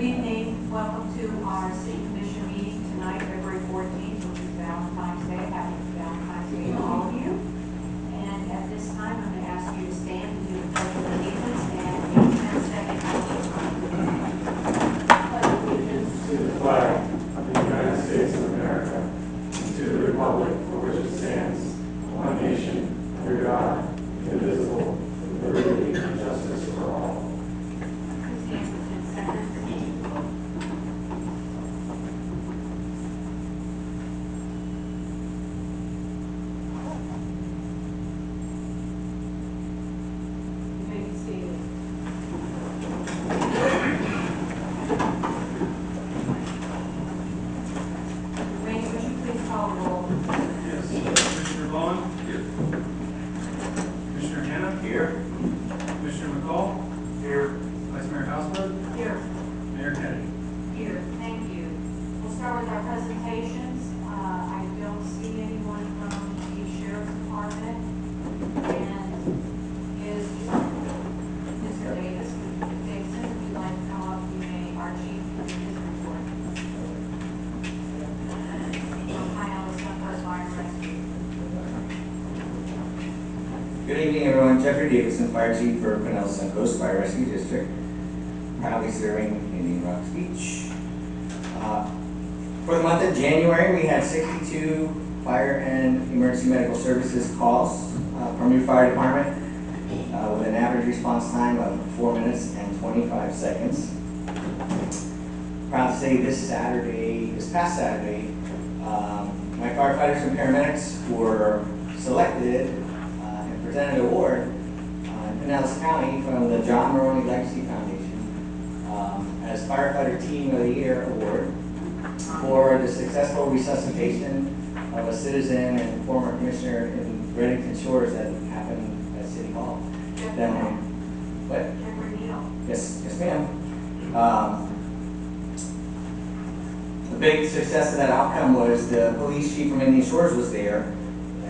evening. Welcome to our City Commission meeting tonight, February 14th, which is Valentine's Day. Happy Valentine's Day to all of you. And at this time, I'm going to ask you to stand and do the pledge of allegiance, and in 10 seconds, pledge allegiance to the flag of the United States of America, and to the republic for which it stands, one nation, under God, indivisible, with liberty and justice for all. Please stand for 10 seconds. You may be seated. Wayne, would you please call the roll? Yes. Commissioner Vaughn? Here. Commissioner Hanna? Here. Commissioner McCall? Here. Vice Mayor Hausberg? Here. Mayor Kennedy? Here, thank you. We'll start with our presentations. I don't see anyone from the Sheriff's Department. And is Mr. Davis, Dixon, if you'd like to come up, you may, our chief, give his report. Pinellas Suncoast Fire and Rescue. Good evening, everyone. Jeffrey Davidson, Fire Chief for Pinellas Suncoast Fire Rescue District, proudly serving Indian Rocks Beach. For the month of January, we had 62 fire and emergency medical services calls from your fire department with an average response time of 4 minutes and 25 seconds. Proud to say this past Saturday, my firefighters and paramedics were selected and presented an award in Pinellas County from the John Maroney Legacy Foundation as Firefighter Team of the Year Award for the successful resuscitation of a citizen and former commissioner in Reddington Shores that happened at City Hall. Then, what? Jeffrey Neal. Yes, ma'am. The big success of that outcome was the police chief from Indian Shores was there,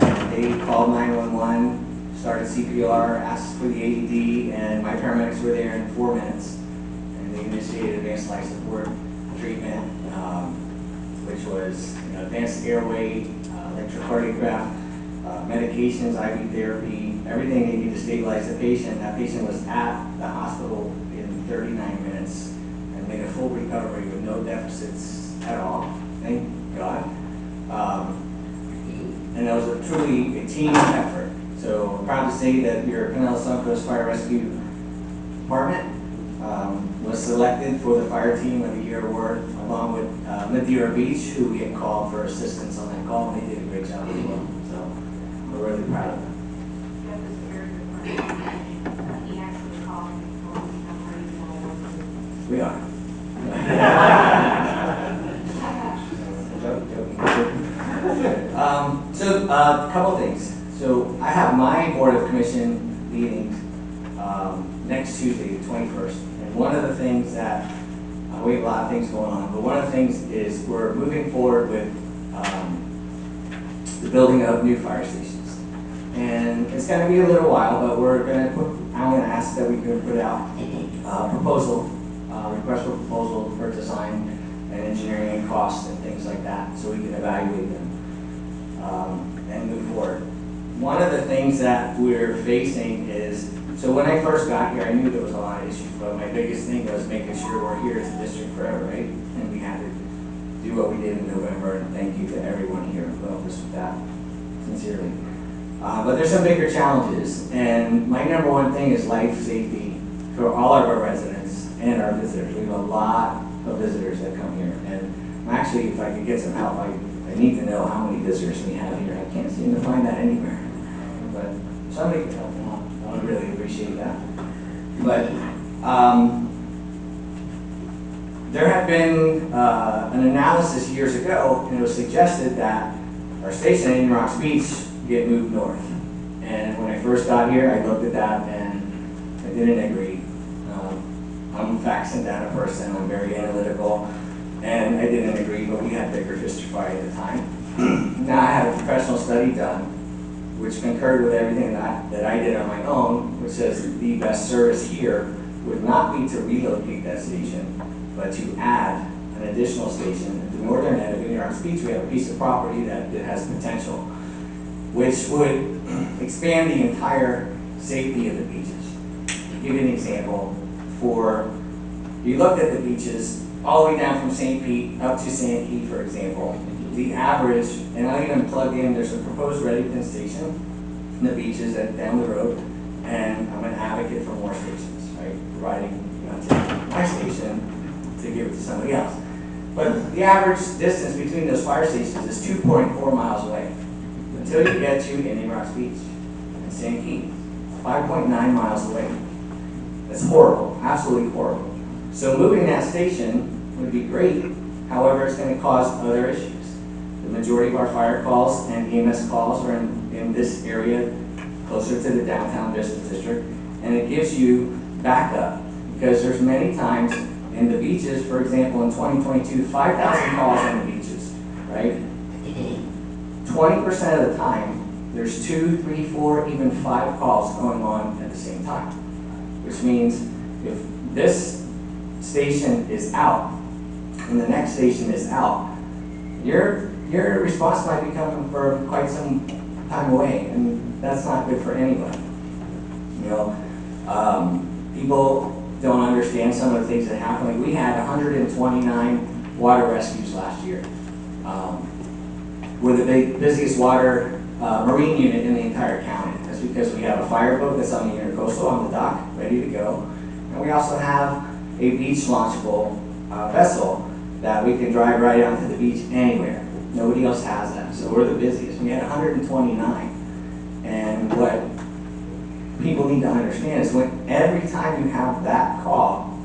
and they called 911, started CPR, asked for the AED, and my paramedics were there in 4 minutes, and they initiated advanced life support treatment, which was advanced airway, electrocardiograph, medications, IV therapy, everything they need to stabilize the patient. That patient was at the hospital in 39 minutes and made a full recovery with no deficits at all, thank God. And that was truly a team effort. So I'm proud to say that your Pinellas Suncoast Fire Rescue Department was selected for the Fire Team of the Year Award, along with Madeira Beach, who we had called for assistance on that call, and they did a great job as well. So we're really proud of them. Jeff is a very good friend. He actually called me and told me how great you all were. We are. So a couple things. So I have my Board of Commission meeting next Tuesday, the 21st. And one of the things that, we have a lot of things going on, but one of the things is we're moving forward with the building of new fire stations. And it's going to be a little while, but I'm going to ask that we can put out a proposal, request for proposal for design and engineering and costs and things like that, so we can evaluate them and move forward. One of the things that we're facing is, so when I first got here, I knew there was a lot of issues, but my biggest thing was making sure we're here as a district forever, right? And we had to do what we did in November, and thank you to everyone here who helped us with that, sincerely. But there's some bigger challenges, and my number one thing is life safety for all of our residents and our visitors. We have a lot of visitors that come here, and actually, if I could get some help, I need to know how many visitors we have here. I can't seem to find that anywhere, but somebody could help them out. I would really appreciate that. But there had been an analysis years ago, and it was suggested that our station in Indian Rocks Beach get moved north. And when I first got here, I looked at that and I didn't agree. I'm a facts and data person, I'm very analytical, and I didn't agree, but we had bigger fish to fry at the time. Now I had a professional study done, which concurred with everything that I did on my own, which says the best service here would not be to relocate that station, but to add an additional station at the northern end of Indian Rocks Beach. We have a piece of property that has potential, which would expand the entire safety of the beaches. To give you an example, you looked at the beaches all the way down from St. Pete up to Santee, for example. The average, and I'll even plug in, there's a proposed Reddington station in the beaches down the road, and I'm an advocate for more stations, right? Providing, taking my station to give it to somebody else. But the average distance between those fire stations is 2.4 miles away until you get to Indian Rocks Beach and Santee, 5.9 miles away. That's horrible, absolutely horrible. So moving that station would be great. However, it's going to cause other issues. The majority of our fire calls and EMS calls are in this area, closer to the downtown business district, and it gives you backup because there's many times in the beaches, for example, in 2022, 5,000 calls on the beaches, right? 20% of the time, there's 2, 3, 4, even 5 calls going on at the same time, which means if this station is out and the next station is out, your response might be coming for quite some time away, and that's not good for anybody. People don't understand some of the things that happen. Like we had 129 water rescues last year. We're the busiest water marine unit in the entire county. That's because we have a fireboat that's on the Intercoastal on the dock, ready to go. And we also have a beach launchable vessel that we can drive right onto the beach anywhere. Nobody else has that. So we're the busiest. We had 129. And what people need to understand is every time you have that call,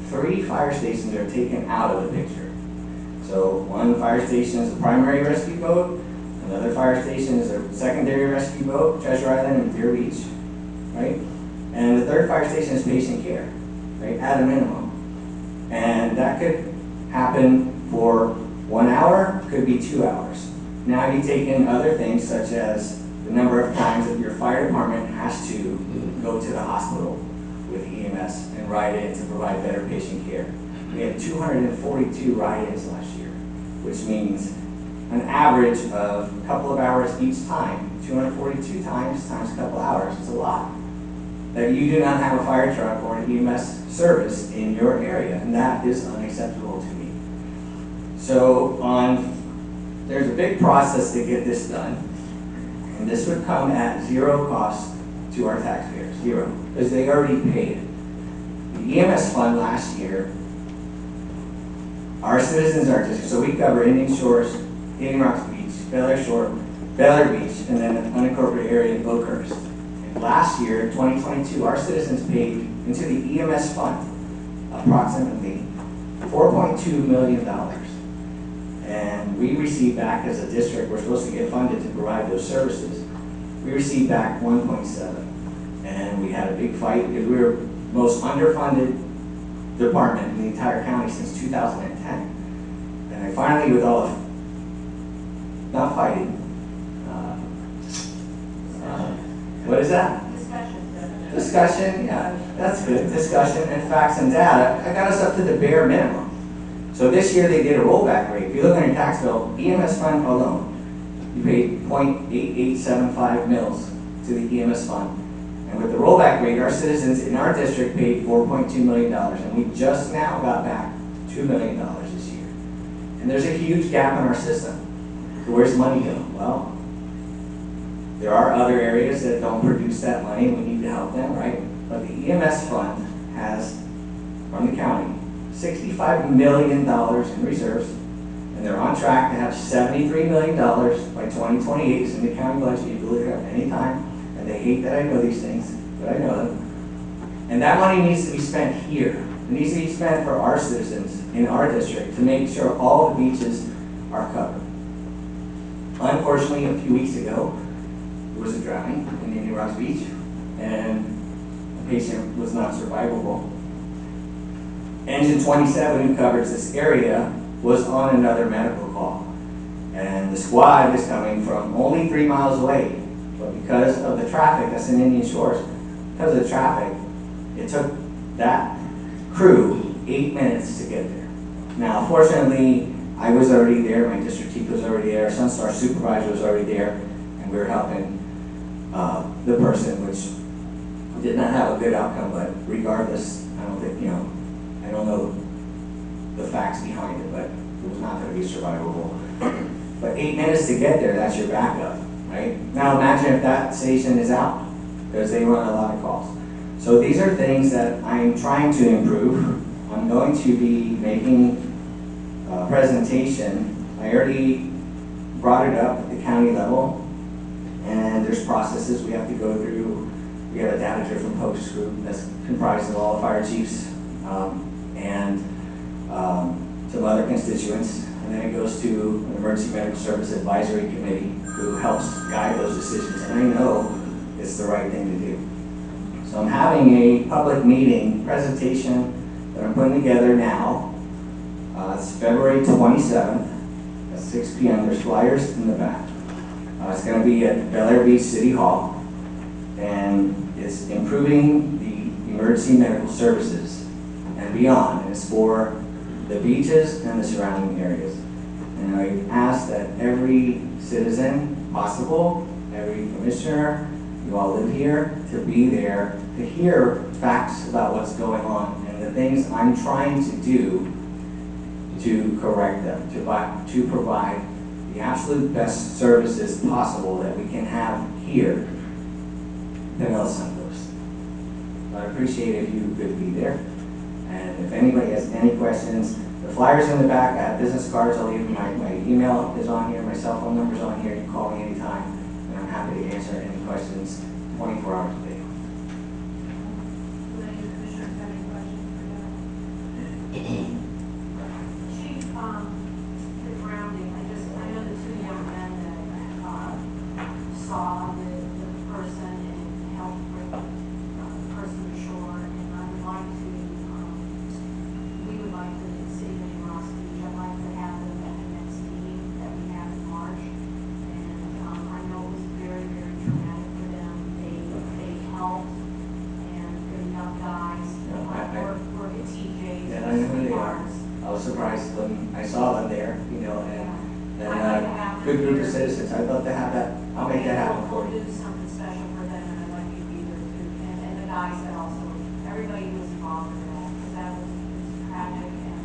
3 fire stations are taken out of the picture. So one fire station is a primary rescue boat, another fire station is a secondary rescue boat, Treasure Island and Deer Beach, right? And the third fire station is patient care, right, at a minimum. And that could happen for 1 hour, could be 2 hours. Now you take in other things such as the number of times that your fire department has to go to the hospital with EMS and ride in to provide better patient care. We had 242 ride-ins last year, which means an average of a couple of hours each time. 242 times a couple hours, it's a lot. That you do not have a fire truck or an EMS service in your area, and that is unacceptable to me. So there's a big process to get this done. And this would come at 0 cost to our taxpayers, 0, because they already paid it. The EMS fund last year, our citizens are just, so we cover Indian Shores, Indian Rocks Beach, Bel Air Shore, Bel Air Beach, and then an unincorporated area in Oakhurst. And last year, 2022, our citizens paid into the EMS fund approximately $4.2 million. And we receive back as a district, we're supposed to get funded to provide those services. We received back 1.7. And we had a big fight because we were the most underfunded department in the entire county since 2010. And I finally, with all of, not fighting, what is that? Discussion, yeah, that's good. Discussion and facts and data. I got us up to the bare minimum. So this year they did a rollback rate. If you look on your tax bill, EMS fund alone, you paid 0.8875 mils to the EMS fund. And with the rollback rate, our citizens in our district paid $4.2 million, and we just now got back $2 million this year. And there's a huge gap in our system. So where's the money go? Well, there are other areas that don't produce that money, and we need to help them, right? But the EMS fund has, from the county, $65 million in reserves, and they're on track to have $73 million by 2028. It's in the county budget. You can look it up anytime. And they hate that I know these things, but I know them. And that money needs to be spent here. It needs to be spent for our citizens in our district to make sure all the beaches are covered. Unfortunately, a few weeks ago, there was a drowning in Indian Rocks Beach, and a patient was not survivable. Engine 27, who covers this area, was on another medical call. And the squad is coming from only 3 miles away. But because of the traffic that's in Indian Shores, because of the traffic, it took that crew 8 minutes to get there. Now, fortunately, I was already there, my district chief was already there, Sunstar supervisor was already there, and we were helping the person, which did not have a good outcome, but regardless, I don't think, I don't know the facts behind it, but it was not going to be survivable. But 8 minutes to get there, that's your backup, right? Now imagine if that station is out, because they run a lot of calls. So these are things that I'm trying to improve. I'm going to be making a presentation. I already brought it up at the county level, and there's processes we have to go through. We have a data-driven focus group that's comprised of all the fire chiefs and some other constituents. And then it goes to an Emergency Medical Service Advisory Committee who helps guide those decisions. And I know it's the right thing to do. So I'm having a public meeting presentation that I'm putting together now. It's February 27th at 6 p.m. There's flyers in the back. It's going to be at Bel Air Beach City Hall. And it's improving the emergency medical services and beyond. And it's for the beaches and the surrounding areas. And I ask that every citizen possible, every commissioner, you all live here, to be there, to hear facts about what's going on and the things I'm trying to do to correct them, to provide the absolute best services possible that we can have here in El Santos. I appreciate if you could be there. And if anybody has any questions, the flyer's in the back. I have business cards. I'll leave my email is on here. My cell phone number's on here. You can call me anytime. And I'm happy to answer any questions 24 hours a day. Do any commissioners have any questions for Doug? Chief, the grounding, I know the two young men that saw the person and helped bring the person to shore, and I would like to, we would like to, the city of Ross Beach, I'd like to have them at the next meeting that we have in March. And I know it was very, very traumatic for them. They helped, and they're young guys, work at TJ's. Yeah, I know who they are. I was surprised when I saw them there, and good group of citizens. I'd love to have that. I'll make that happen for We'll you. do something special for them, and I'd like you to be there too. And the guys that also, everybody who was involved in that, because that was tragic and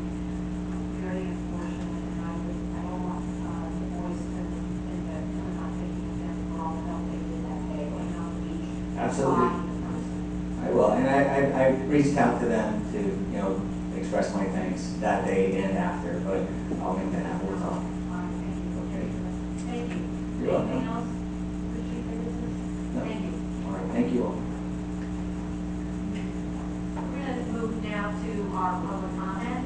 very unfortunate. And I don't want the boys to think that we're not taking them for all the help they did that day, going on the beach. Absolutely. finding the person. I will, and I reached out to them to, express my thanks that day and after, but I'll make that happen with all. Thank you. You're welcome. Anything else? for Chief Business? No. Thank you. All right, thank you all. We're going to move now to our public comment.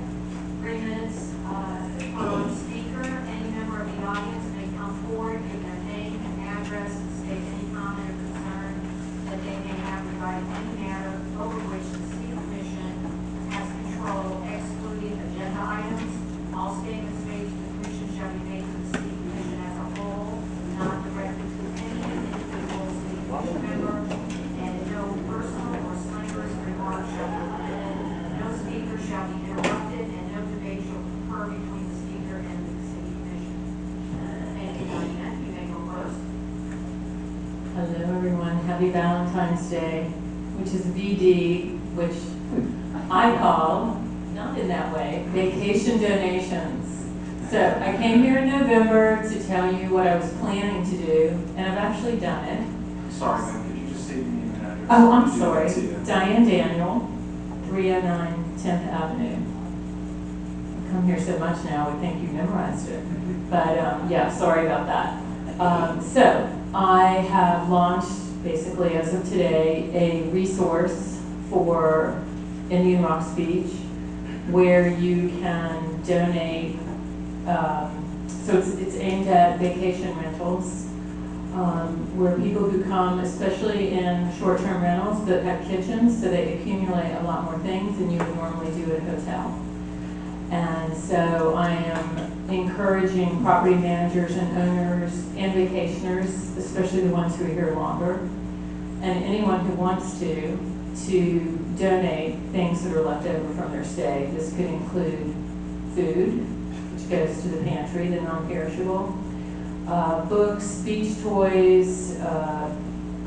3 minutes per speaker. Any member of the audience may come forward, give their name and address, and state any comment or concern that they may have regarding any matter over which the city commission has control, excluding agenda items. All statements made to the commission shall be made to the city commission as a whole, not directed to any individual city commission member, and no personal or slanderous remarks shall be permitted. No speaker shall be interrupted, and no debate shall occur between the speaker and the city commission. Thank you, Diane. You may go first. Hello, everyone. Happy Valentine's Day, which is VD, which I call, not in that way, vacation donations. So I came here in November to tell you what I was planning to do, and I've actually done it. Sorry, ma'am, could you just state your name and address? Oh, I'm Do that sorry. too. Diane Daniel, 309 10th Avenue. I've come here so much now, I would think you memorized it. But yeah, sorry about that. So I have launched, basically as of today, a resource for Indian Rocks Beach where you can donate. So it's aimed at vacation rentals, where people who come, especially in short-term rentals that have kitchens, so they accumulate a lot more things than you would normally do at a hotel. And so I am encouraging property managers and owners and vacationers, especially the ones who are here longer, and anyone who wants to to donate things that are left over from their stay. This could include food, which goes to the pantry, the non-perishable, books, beach toys,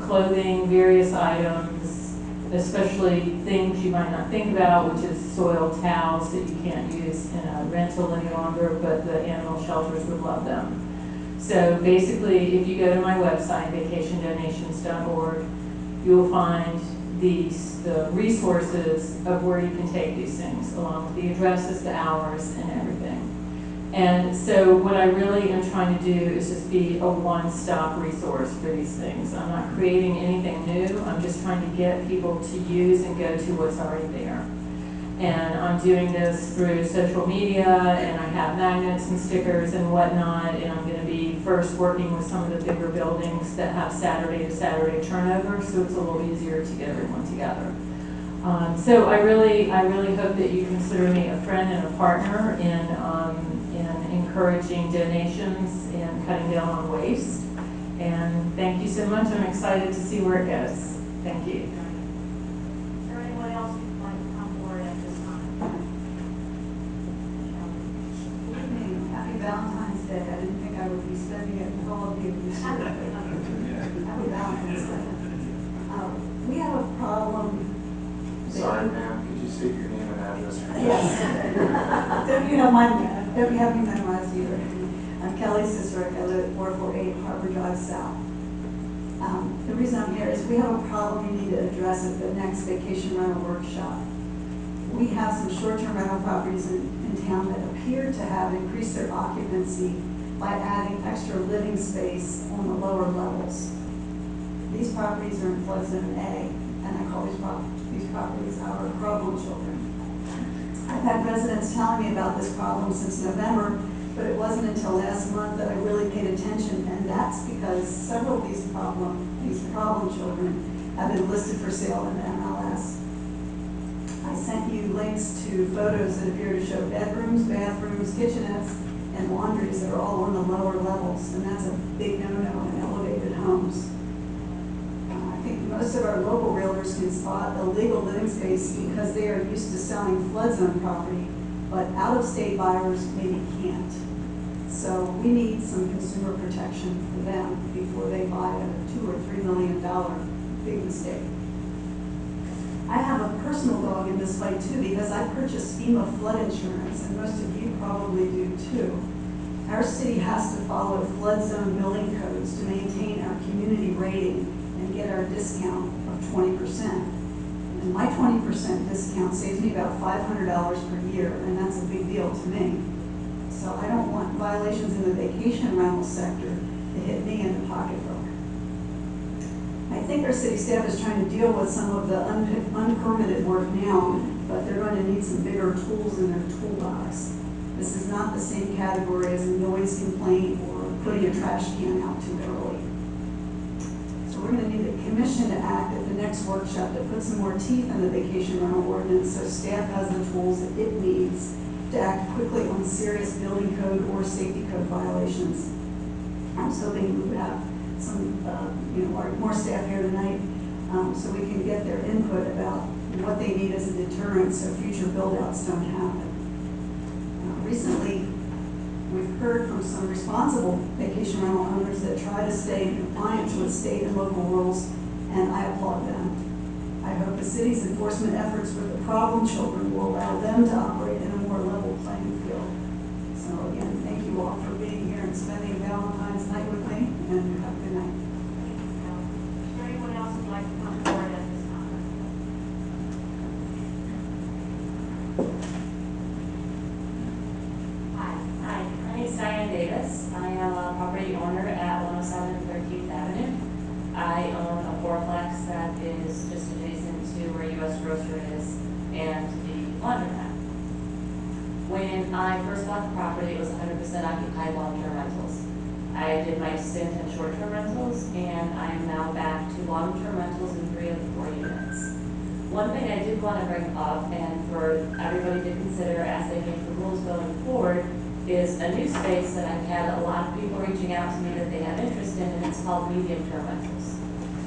clothing, various items, especially things you might not think about, which is soiled towels that you can't use in a rental any longer, but the animal shelters would love them. So basically, if you go to my website, vacationdonations.org, you will find the resources of where you can take these things, along with the addresses, the hours, and everything. And so what I really am trying to do is just be a one-stop resource for these things. I'm not creating anything new. I'm just trying to get people to use and go to what's already there. And I'm doing this through social media, and I have magnets and stickers and whatnot, and I'm going to be first working with some of the bigger buildings that have Saturday to Saturday turnover, so it's a little easier to get everyone together. So I really hope that you consider me a friend and a partner in encouraging donations and cutting down on waste. And thank you so much. I'm excited to see where it goes. Thank you. Is there anyone else who'd like to come forward at this time? Good evening. Happy Valentine's Day. I didn't think I would be spending it with all of you this year, but happy Valentine's Day. We have a problem. Sorry, ma'am, could you state your name and address? Yes. Don't you have me memorized either. I'm Kelly Sistrick. I live at 448 Harbor Drive South. The reason I'm here is we have a problem we need to address at the next vacation rental workshop. We have some short-term rental properties in town that appear to have increased their occupancy by adding extra living space on the lower levels. These properties are in flood zone A, and I call these properties our problem children. I've had residents telling me about this problem since November, but it wasn't until last month that I really paid attention, and that's because several of these problem children have been listed for sale in the MLS. I sent you links to photos that appear to show bedrooms, bathrooms, kitchenettes, and laundries that are all on the lower levels, and that's a big no-no in elevated homes. I think most of our local realtors can spot illegal living space because they are used to selling flood zone property, but out-of-state buyers maybe can't. So we need some consumer protection for them before they buy a $2 or $3 million big mistake. I have a personal dog in this fight too because I purchased FEMA flood insurance, and most of you probably do too. Our city has to follow flood zone building codes to maintain our community rating and get our discount of 20%. And my 20% discount saves me about $500 per year, and that's a big deal to me. So I don't want violations in the vacation rental sector to hit me in the pocketbook. I think our city staff is trying to deal with some of the unpermitted work now, but they're going to need some bigger tools in their toolbox. This is not the same category as a noise complaint or putting a trash can out too early. So we're going to need the commission to act at the next workshop to put some more teeth in the vacation rental ordinance so staff has the tools that it needs to act quickly on serious building code or safety code violations. I was hoping we would have some, more staff here tonight so we can get their input about what they need as a deterrent so future build-outs don't happen. Recently, we've heard from some responsible vacation rental owners that try to stay in compliance with state and local rules, and I applaud them. I hope the city's enforcement efforts with the problem children will allow them to operate in a more level playing field. So again, thank you all for being here and spending Valentine's night with me, and have a good night. Is there anyone else who'd like to come forward at this time? Hi. Hi, my name is Diane Davis. I am a property owner at 107 13th Avenue. I own a fourplex that is just adjacent to where U.S. Grocer is and the laundromat. When I first bought the property, it was 100% occupied long-term rentals. I did my stint in short-term rentals, and I am now back to long-term rentals in 3 of the 4 units. One thing I did want to bring up, and for everybody to consider as they make the rules going forward, is a new space that I've had a lot of people reaching out to me that they have interest in, and it's called medium-term rentals.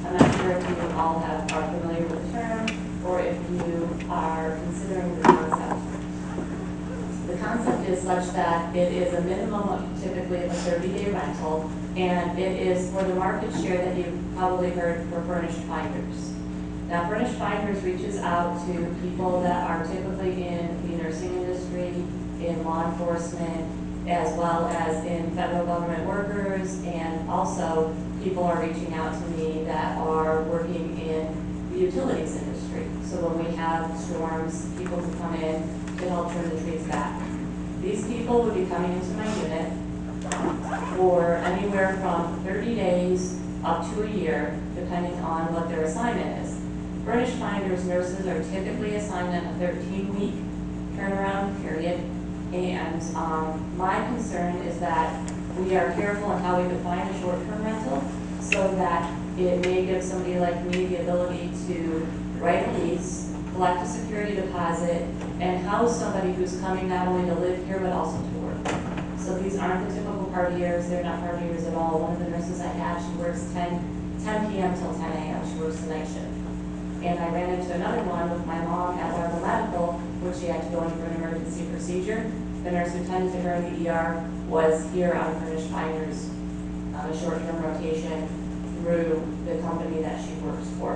I'm not sure if you all are familiar with the term, or if you are considering the concept. The concept is such that it is a minimum of typically of a 30-day rental, and it is for the market share that you've probably heard for furnished finders. Now, Furnished Finders reaches out to people that are typically in the nursing industry, in law enforcement, as well as in federal government workers, and also people are reaching out to me that are working in the utilities industry. So when we have storms, people can come in to help trim the trees back. These people would be coming into my unit for anywhere from 30 days up to a year, depending on what their assignment is. Furnished Finders nurses are typically assigned on a 13-week turnaround period, and my concern is that we are careful in how we define a short-term rental so that it may give somebody like me the ability to write a lease, collect a security deposit, and house somebody who's coming not only to live here but also to work. So these aren't the typical partiers, they're not partiers at all. One of the nurses I have, she works 10 p.m. till 10 a.m., she works the night shift. And I ran into another one with my mom at Marble Medical, which she had to go in for an emergency procedure. The nurse who tended to her in the ER was here on Furnished Finders on a short-term rotation through the company that she works for.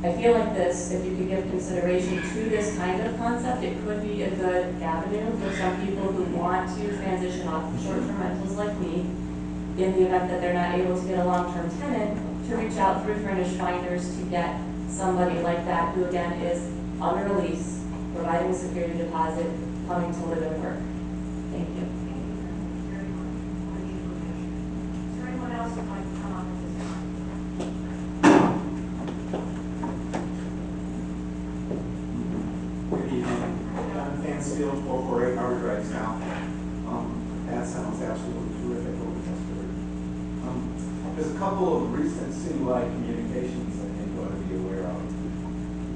I feel like this, if you could give consideration to this kind of concept, it could be a good avenue for some people who want to transition off short-term rentals like me, in the event that they're not able to get a long-term tenant, to reach out through Furnished Finders to get somebody like that who again is under a lease, providing a security deposit, coming to live and work. Thank you. Is there anyone else who'd like to come up at this time? Good evening. John Fansfield, 448 Harvard Drive South. That sounds absolutely terrific what we just heard. There's a couple of recent citywide communications I think you ought to be aware of.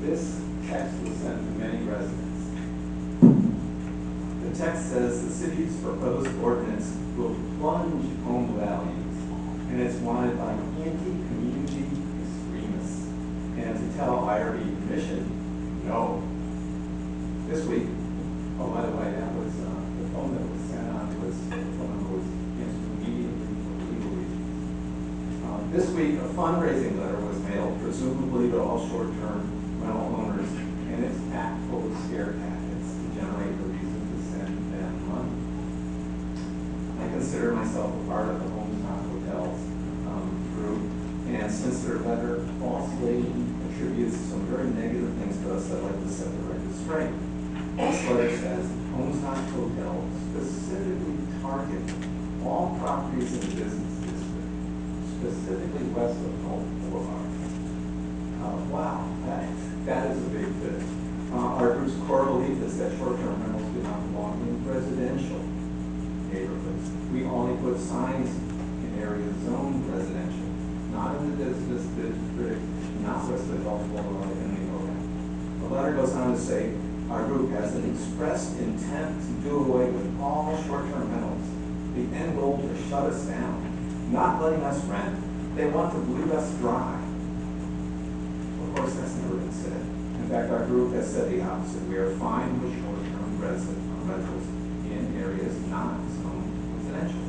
This text was sent to many residents. The text says the city's proposed ordinance will plunge home values, and it's wanted by anti-community extremists. And to tell IRB Commission, no. This week, oh, by the way, that was the phone that was sent on was the phone number was answered immediately for legal reasons. This week, a fundraising letter was mailed, presumably to all short-term rental owners, and it's packed full of scare tactics to generate a reason to send them money. I consider myself a part of the Homestock Hotels group, and since their letter falsely attributes some very negative things to us, I'd like to set the record straight. This letter says Homestock Hotels specifically target all properties in the business district, specifically west of Home Boulevard. Wow, that is a big thing. Our group's core belief is that short-term rentals do not belong in residential neighborhoods. We only put signs in areas zoned residential, not in the business district, not west of Gulf Boulevard, and we know that. The letter goes on to say, our group has an expressed intent to do away with all short-term rentals. The end goal is to shut us down, not letting us rent. They want to bleed us dry. Of course, that's never been said. In fact, our group has said the opposite. We are fine with short-term rentals in areas not zoned residential.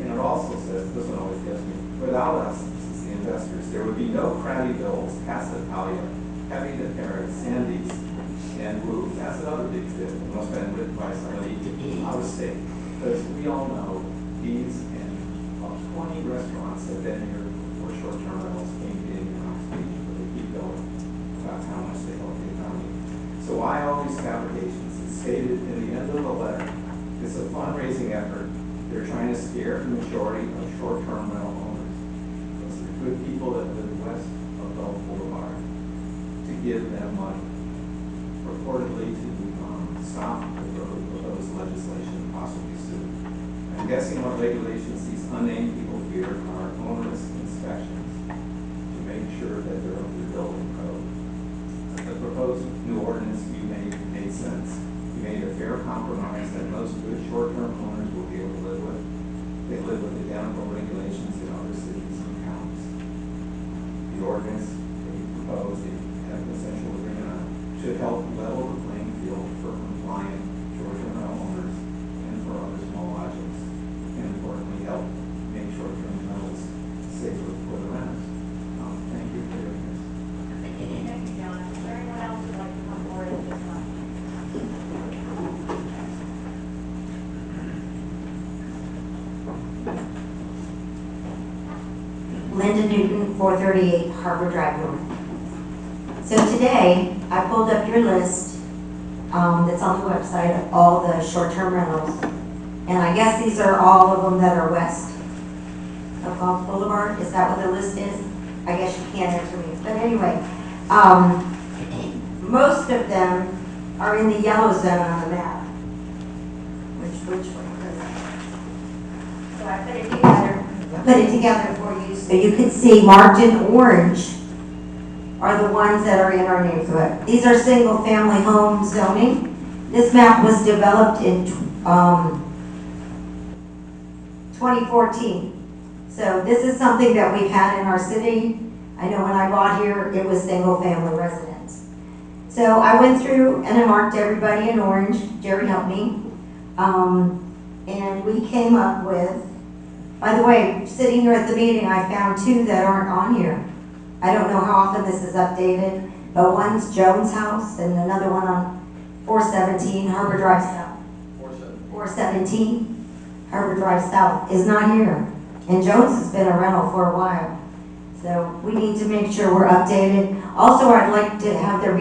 And it also says, this one always gets me, without us, the investors, there would be no crabby bills, Casa Italia, Heavy to Paris, Sandy's, and Blue. That's another big tip. It must have been written by somebody out of state. Because we all know these and about 20 restaurants have been here for short-term rentals came in Oxford, but they keep going about how much they help the economy. So why all these fabrications? It's stated in the end of the letter. It's a fundraising effort. They're trying to scare the majority of short-term rental owners. Those are the good people that live west of Gulf Boulevard to give them money. Reportedly to stop the proposed legislation, possibly soon. I'm guessing what regulations these unnamed people fear are onerous inspections to make sure that they're up to the building code. The proposed new ordinance you made sense. You made a fair compromise that most good short-term owners will be able to live with. They live with identical regulations in other cities and counties. The ordinance that you proposed, it essentially Linda Newton, 438 Harbor Drive North. So today, I pulled up your list that's on the website of all the short-term rentals. And I guess these are all of them that are west of Gulf Boulevard. Is that what the list is? I guess you can't answer me. But anyway, most of them are in the yellow zone on the map. Which one is it? So I put it together for you so you can see marked in orange are the ones that are in our neighborhood. These are single family home zoning. This map was developed in 2014. So this is something that we've had in our city. I know when I bought here, it was single family residence. So I went through and I marked everybody in orange. Jerry helped me. And we came up with, by the way, sitting here at the meeting, I found 2 that aren't on here. I don't know how often this is updated, but one's Jones House and another one on 417 Harbor Drive South. 417 Harbor Drive South is not here. And Jones has been a rental for a while. So we need to make sure we're updated. Also, I'd like to have their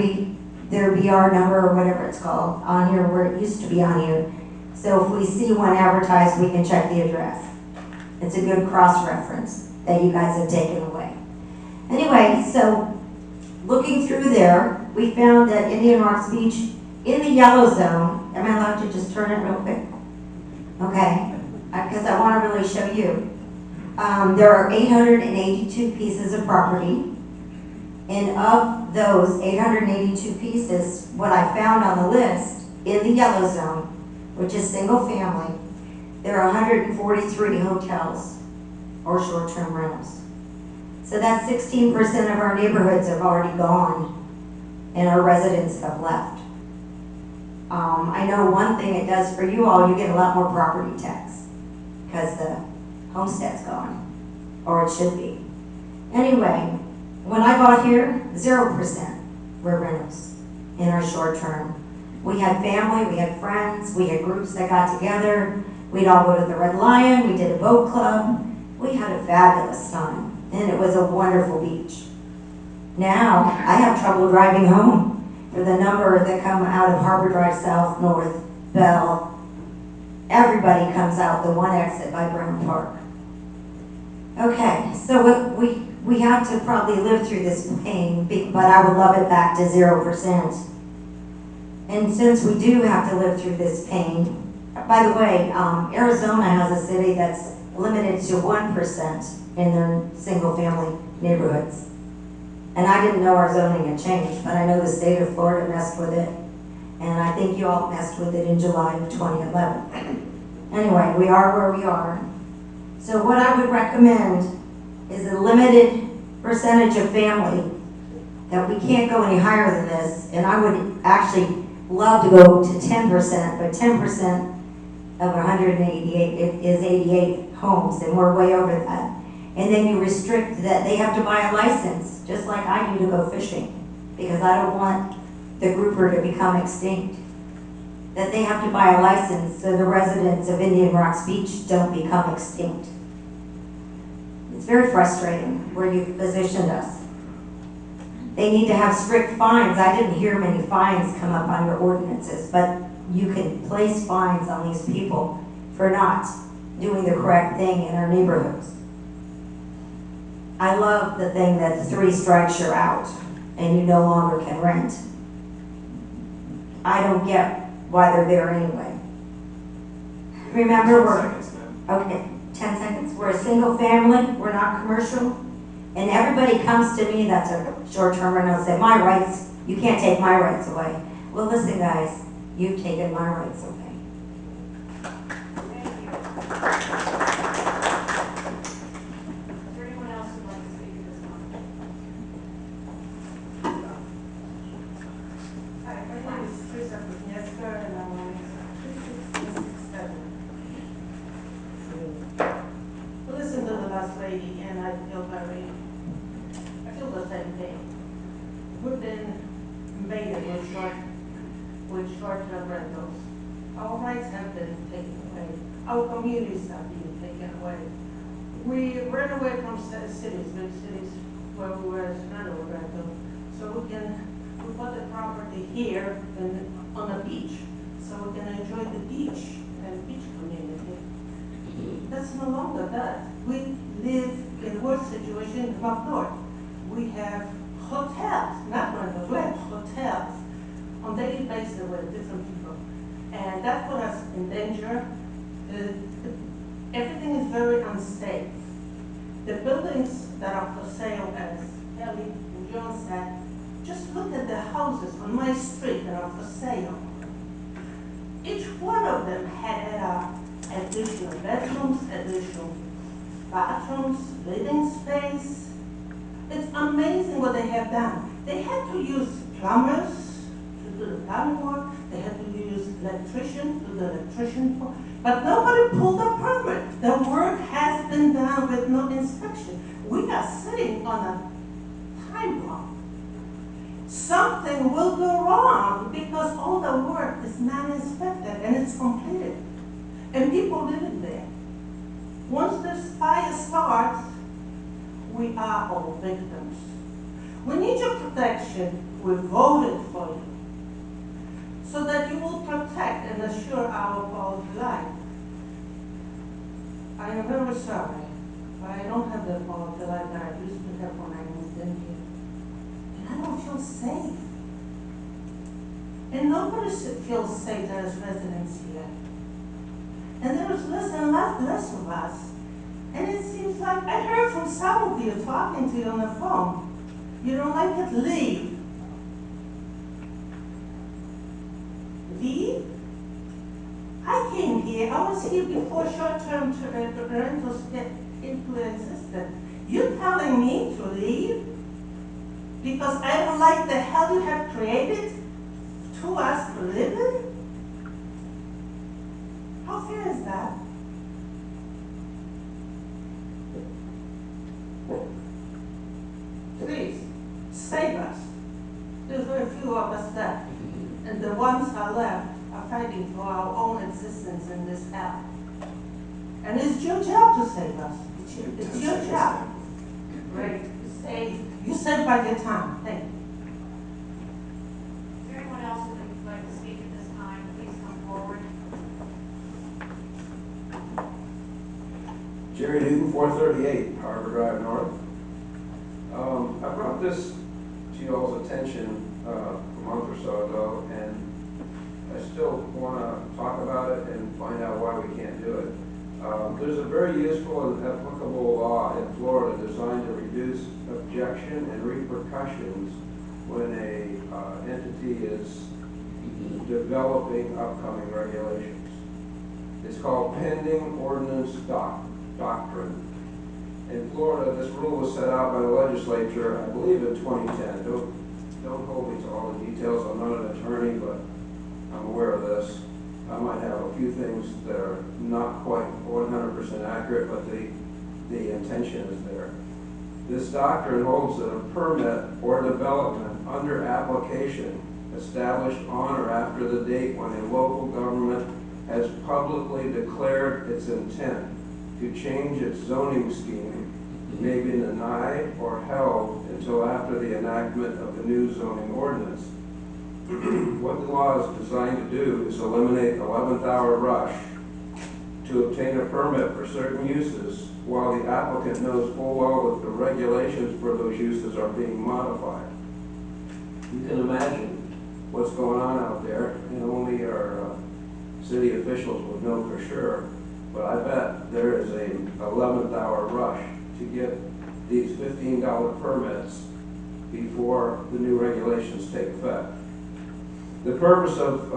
BR number or whatever it's called on here where it used to be on here. So if we see one advertised, we can check the address. It's a good cross-reference that you guys have taken away. Anyway, so looking through there, we found that Indian Rocks Beach in the yellow zone, am I allowed to just turn it real quick? Okay, because I want to really show you. There are 882 pieces of property. And of those 882 pieces, what I found on the list in the yellow zone, which is single family, there are 143 hotels or short-term rentals. So that's 16% of our neighborhoods have already gone and our residents have left. I know one thing it does for you all, you get a lot more property tax because the homestead's gone, or it should be. Anyway, when I bought here, 0% were rentals in our short term. We had family, we had friends, we had groups that got together. We'd all go to the Red Lion, we did a boat club. We had a fabulous time, and it was a wonderful beach. Now, I have trouble driving home for the number that come out of Harbor Drive South, North, Bell. Everybody comes out the one exit by Brown Park. Okay, so we have to probably live through this pain, but I would love it back to 0%. And since we do have to live through this pain, by the way, Arizona has a city that's limited to 1% in their single family neighborhoods. And I didn't know our zoning had changed, but I know the state of Florida messed with it. And I think you all messed with it in July of 2011. Anyway, we are where we are. So what I would recommend is a limited percentage of family, that we can't go any higher than this. And I would actually love to go to 10%, but 10% of 188 is 88 homes, and we're way over that. And then you restrict that they have to buy a license, just like I do to go fishing, because I don't want the grouper to become extinct. That they have to buy a license so the residents of Indian Rocks Beach don't become extinct. It's very frustrating where you've positioned us. They need to have strict fines. I didn't hear many fines come up on your ordinances, but you can place fines on these people for not doing the correct thing in our neighborhoods. I love the thing that 3 strikes you're out and you no longer can rent. I don't get why they're there anyway. Remember, okay, 10 seconds. We're a single family, we're not commercial. And everybody comes to me that's a short-term rental and say, my rights, you can't take my rights away. Well, listen guys, you've taken my rights away. Thank you. Is there anyone else who'd like to speak to this one? Hi, my name is Teresa Kuzniewska, and I'm on 3667. Listen to the last lady, and I feel the same thing. We've been invaded with short-term rentals. Our rights have been taken away. Our communities have been taken away. we ran away from cities, big cities, where we were surrounded rental. So we bought the property here and on the beach, so we can enjoy the beach and beach community. That's no longer that. We live in worse situation up north. We have hotels, not rentals, we have hotels on daily basis with different people. And that put us in danger. Everything is very unsafe. The buildings that are for sale, as Ellie and John said, just look at the houses on my street that are for sale. Each one of them had additional bedrooms, additional bathrooms, living space. It's amazing what they have done. They had to use plumbers to do the plumbing work. They had to use electrician to do the electrician work. But nobody pulled a permit. The work has been done with no inspection. We are sitting on a time bomb. Something will go wrong because all the work is not inspected and it's completed. And people living there. Once the fire starts, we are all victims. We need your protection. We voted for you, so that you will protect and assure our quality life. I am very sorry, but I don't have the quality life that I used to have when I moved in here. And I don't feel safe. And nobody feels safe that is residents here. And there is less and less of us. And it seems like, I heard from some of you talking to you on the phone. You don't like it, leave. Leave? I came here, I was here before short-term rentals get into existence. You're telling me to leave? Because I don't like the hell you have created to us to live in? How fair is that? Please, save us. There's very few of us left. And the ones that are left are fighting for our own existence in this hell. And it's your job to save us. It's your job. Right? You save by your time. Thank you. Is there anyone else who would like to speak at this time? Please come forward. Jerry Newton, 438 Harbor Drive North. I brought this to y'all's attention a month or so ago, and I still want to talk about it and find out why we can't do it. There's a very useful and applicable law in Florida designed to reduce objection and repercussions when a entity is developing upcoming regulations. It's called pending ordinance doctrine. In Florida, this rule was set out by the legislature, I believe, in 2010. Don't hold me to all the details. I'm not an attorney, but I'm aware of this. I might have a few things that are not quite 100% accurate, but the intention is there. This doctrine holds that a permit or development under application established on or after the date when a local government has publicly declared its intent to change its zoning scheme may be denied or held until after the enactment of the new zoning ordinance. What the law is designed to do is eliminate the 11th hour rush to obtain a permit for certain uses while the applicant knows full well that the regulations for those uses are being modified. You can imagine what's going on out there, and only our city officials would know for sure. But I bet there is a 11th hour rush to get these $15 permits before the new regulations take effect. The purpose of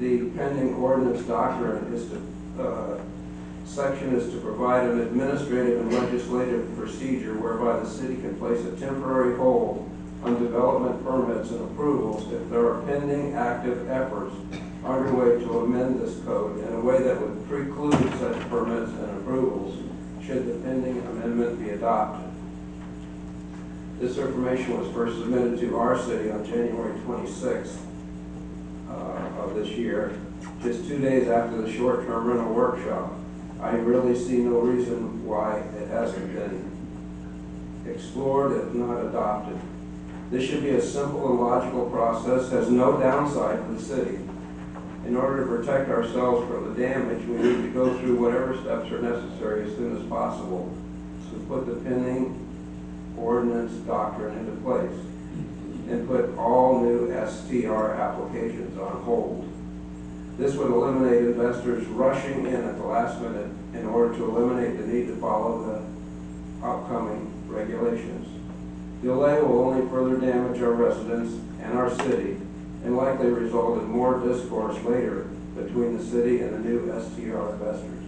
the pending ordinance doctrine is section is to provide an administrative and legislative procedure whereby the city can place a temporary hold on development permits and approvals if there are pending active efforts underway to amend this code in a way that would preclude such permits and approvals should the pending amendment be adopted. This information was first submitted to our city on January 26th of this year, just 2 days after the short-term rental workshop. I really see no reason why it hasn't been explored, if not adopted. This should be a simple and logical process, has no downside to the city. In order to protect ourselves from the damage, we need to go through whatever steps are necessary as soon as possible to put the pending ordinance doctrine into place and put all new STR applications on hold. This would eliminate investors rushing in at the last minute in order to eliminate the need to follow the upcoming regulations. Delay will only further damage our residents and our city and likely result in more discourse later between the city and the new STR investors.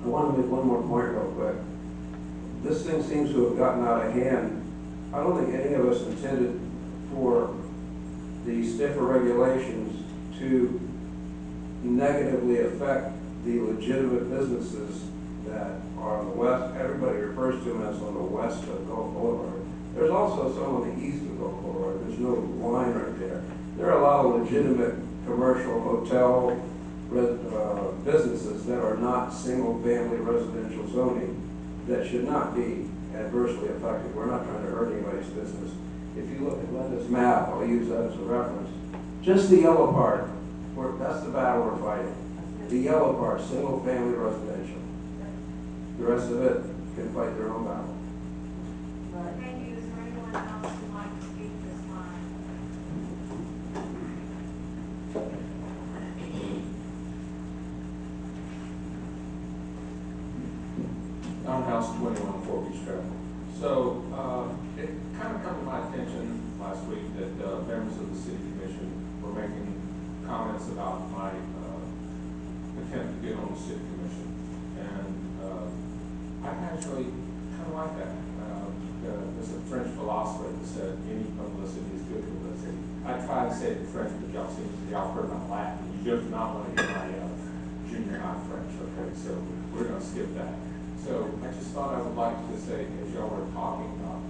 I want to make one more point real quick. This thing seems to have gotten out of hand. I don't think any of us intended for the stiffer regulations to negatively affect the legitimate businesses that are on the west. Everybody refers to them as on the west of Gulf Boulevard. There's also some on the east of Gulf Boulevard. There's no line right there. There are a lot of legitimate commercial hotel businesses that are not single-family residential zoning that should not be adversely affected. We're not trying to hurt anybody's business. If you look at Linda's map, I'll use that as a reference. Just the yellow part, that's the battle we're fighting. The yellow part, single-family residential. The rest of it can fight their own battle. Thank you. Is there anyone else who'd like to speak this time? On House 21 Fort Beach Trail. So it kind of come to my attention last week that members of the City Commission were making comments about my attempt to get on the City Commission. And I actually kind of like that. There's a French philosopher that said any publicity is good publicity. I try to say it in French, but y'all heard my Latin. You do not want to hear my junior high French, okay? So we're going to skip that. So I just thought I would like to say, as y'all were talking about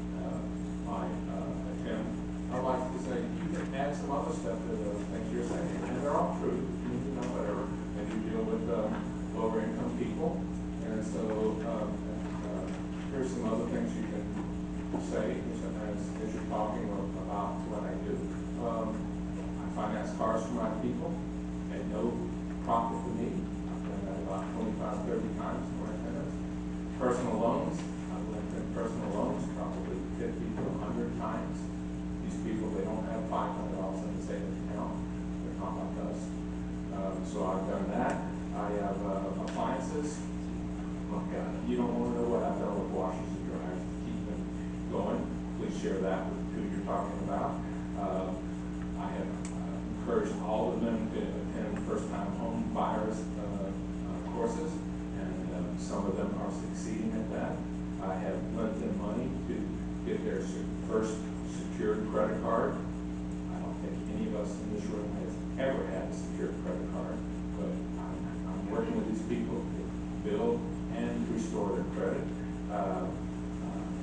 my attempt, I'd like to say you can add some other stuff to the things you're saying, and they're all true, you know, whatever. And you deal with lower income people, and so here's some other things you can say as you're talking about what I do. I finance cars for my people at no profit to me. I've done that about 25, 30 times for my tenants. Personal loans, I've lent them personal loans probably 50 to 100 times. These people, they don't have $500 in the savings account. They're not like us. So I've done that. I have appliances. Look, you don't want to know what I've done with washers and dryers to keep them going. Please share that with who you're talking about. I have encouraged all of them to attend first-time home buyers courses, and some of them are succeeding at that. I have lent them money to get their first secured credit card. I don't think any of us in this room has ever had a secured credit card, but I'm working with these people to build and restore their credit.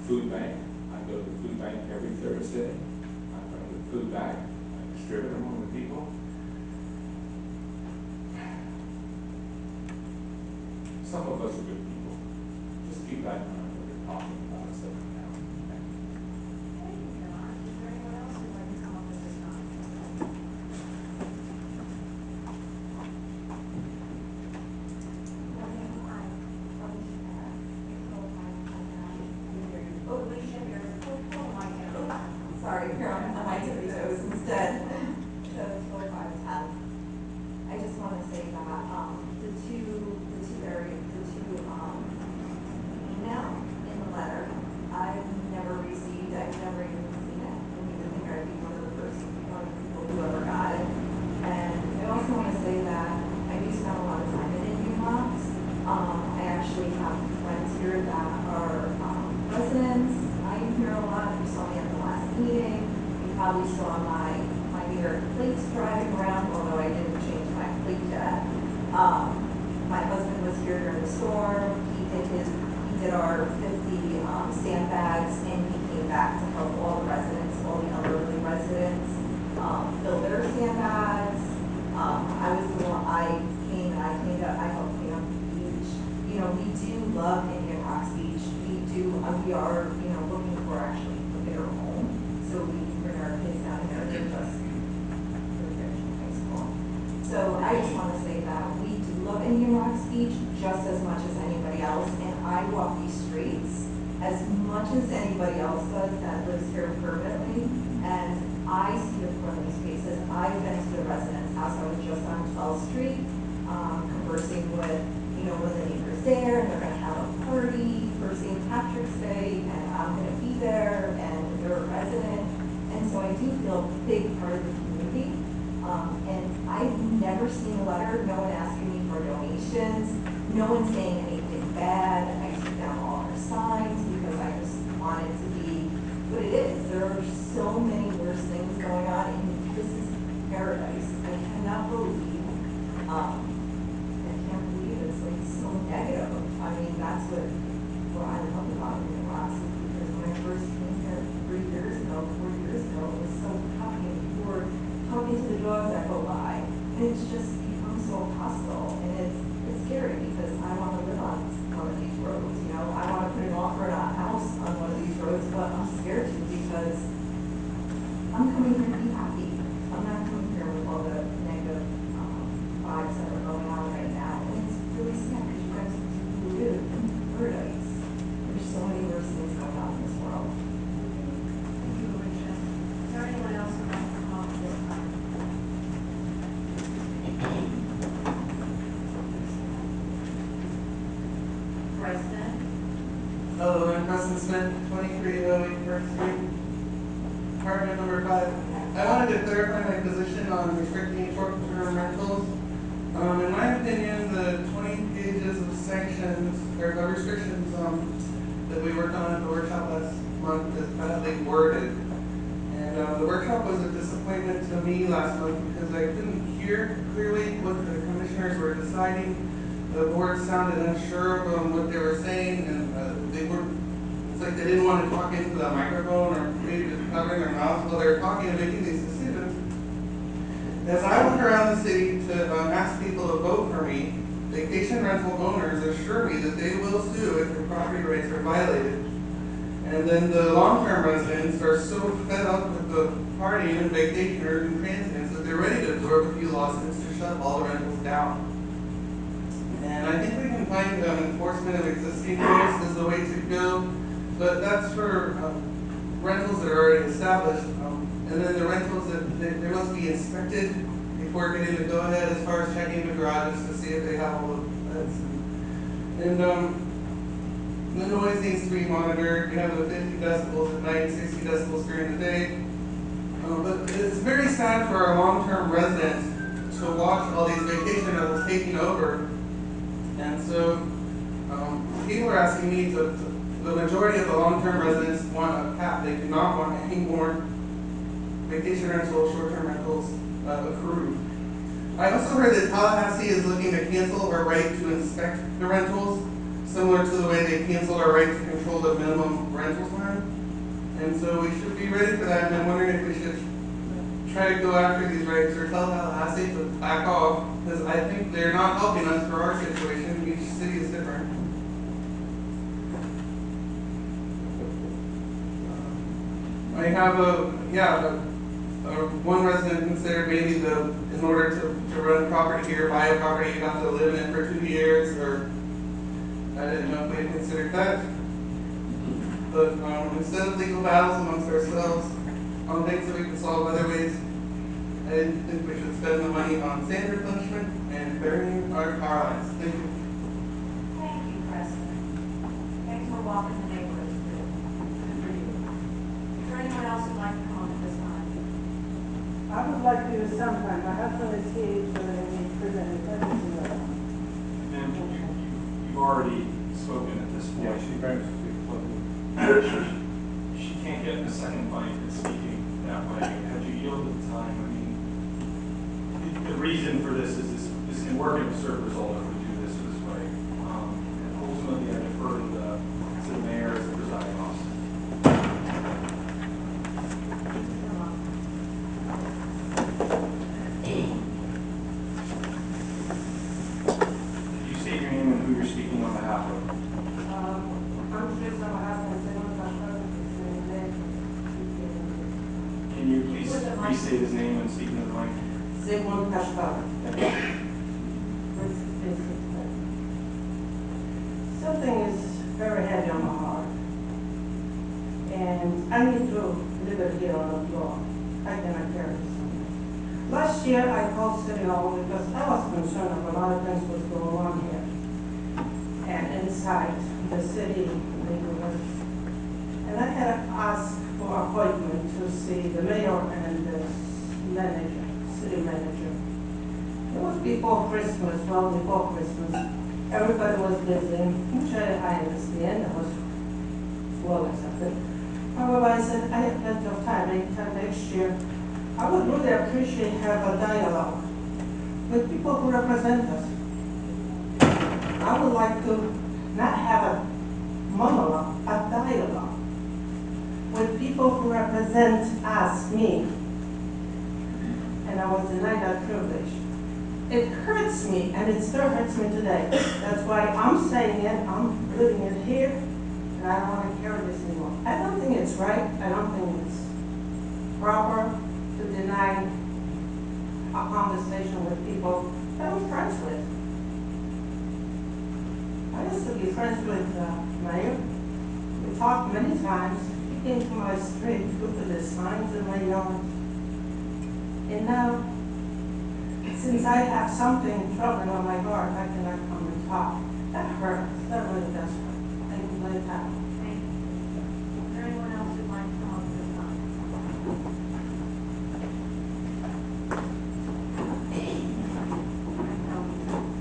Food bank, I go to the food bank every Thursday. I bring the food back, I distribute them among the people. Some of us are good people. Just keep that in mind when you're talking about us every now and then. Thank you, John. Is there anyone else who'd like to come up at this time? Oh, Alicia, you're pull the mic out. Sorry, here on my tippy toes instead. So 4-5-10. I just want to say that the two email in the letter I've never received. I've never even seen it. I don't even think I'd be one of the people who ever got it. And I also want to say that I do spend a lot of time in Indian Rocks. I actually have friends here that are residents. I'm here a lot. You saw me at the last meeting. You probably saw my New York plates driving around, although I didn't change my plate yet. My husband was here during the storm. He did our 50 sandbags, and he came back to help all the residents, all the elderly residents, fill their sandbags. I was the one. I came and I helped clean up the we are, looking for actually a bigger home, so we can bring our kids down here, they're just finishing high school. So I just want to say that we do love Indian Rocks Beach just as much as anybody else, and I walk these streets as much as anybody else does that lives here permanently, and I see the friendly spaces. I've been to the residence house. I was just on 12th Street, conversing with, one of the neighbors there, and they're going to have a party for St. Patrick's Day, and I'm going to be there, and they're a resident, and so I do feel a big part of the community. And I've never seen a letter, no one asking me for donations, no one saying anything bad. I took down all our signs because I just want it to be what it is. There are so many worse things going on, and this is paradise. I cannot believe, it's like so negative. I mean, that's what I love about Indian Rocks, because when I first came here 4 years ago, it was so happy, and people were talking to the dogs that go by, and it's just become so hostile, and it's scary because I want to live on one of these roads, I want to put an offer on a house on one of these roads, but I'm scared to because I'm coming here to be happy. I'm not coming here with all the negative vibes that are going on right now, and it's really sad because you guys do live in paradise. There's so many worse things going on in this world. Thank you, Alicia. Is there anyone else who'd like to come up at this time? Preston? Hello, I'm Preston Smith, 2308 First Street, apartment number 5. I wanted to clarify my position on restricting short-term rentals. In my opinion, the 20 pages of sanctions, or restrictions that we worked on at the workshop last month is badly worded. And the workshop was a disappointment to me last month because I couldn't hear clearly what the commissioners were deciding. The board sounded unsure of what they were saying, and it's like they didn't want to talk into the microphone or maybe just covering their mouths while they were talking and making these decisions. As I look around the city to ask people to vote for me, vacation rental owners assure me that they will sue if their property rights are violated. And then the long-term residents are so fed up with the partying and vacationers and transients that they're ready to absorb a few lawsuits to shut all the rentals down. And I think we can find enforcement of existing rules as the way to go, but that's for rentals that are already established. And then the rentals that they must be inspected before getting the go-ahead as far as checking the garages to see if they have all the beds. And the noise needs to be monitored. You have the 50 decibels at night, 60 decibels during the day. But it's very sad for our long-term residents to watch all these vacation rentals taking over. And so people are asking me to, the majority of the long-term residents want a cap. They do not want any more vacation rentals, short-term rentals approved. I also heard that Tallahassee is looking to cancel our right to inspect the rentals, similar to the way they canceled our right to control the minimum rental time. And so we should be ready for that, and I'm wondering if we should try to go after these rights or tell Tallahassee to back off, because I think they're not helping us for our situation. Each city is different. I have one resident considered maybe in order to run property here, buy a property, you have to live in it for 2 years, or I didn't know if we had considered that. But instead of legal battles amongst ourselves on things that we can solve other ways, I didn't think we should spend the money on standard punishment and burying our lives. Thank you. Thank you, Preston. Thanks for walking the neighborhood. Good for you. Is there anyone else who'd like to come up at this time? I would like to use sometime. My husband is here, so that he presented everything. Ma'am, you've already spoken at this point. She can't get a second bite at speaking that way. Had you yielded the time, I mean, the reason for this is this can work and serve result if we do this way. And ultimately, I defer to the mayor as the presiding officer. Could you state your name and who you're speaking on behalf of? I'm Teresa, my husband, restate his name and speak into the mic? Zygmunt Kashkar. Something is very heavy on my heart. And I need to leave it here on the floor. I cannot carry this. Last year, I called City Hall because I was concerned of a lot of things was going on here. And inside the city neighborhood. And I had asked for appointment to see the mayor and the manager, city manager. It was before Christmas, well before Christmas. Everybody was busy, which I understand, it was well accepted. However, I said, I have plenty of time, anytime next year. I would really appreciate have a dialogue with people who represent us. I would like to not have a monologue, a dialogue with people who represent us, me. And I was denied that privilege. It hurts me, and it still hurts me today. That's why I'm saying it, I'm living it here, and I don't want to carry this anymore. I don't think it's right, I don't think it's proper to deny a conversation with people that I'm friends with. I used to be friends with Mayor. We talked many times. He came to my street, looked at the signs in my yard. And now, since I have something troubling on my heart, I cannot come and talk. That hurts. That really does hurt. Thank you for your time. Thank you. Is there anyone else who'd like to come up this time?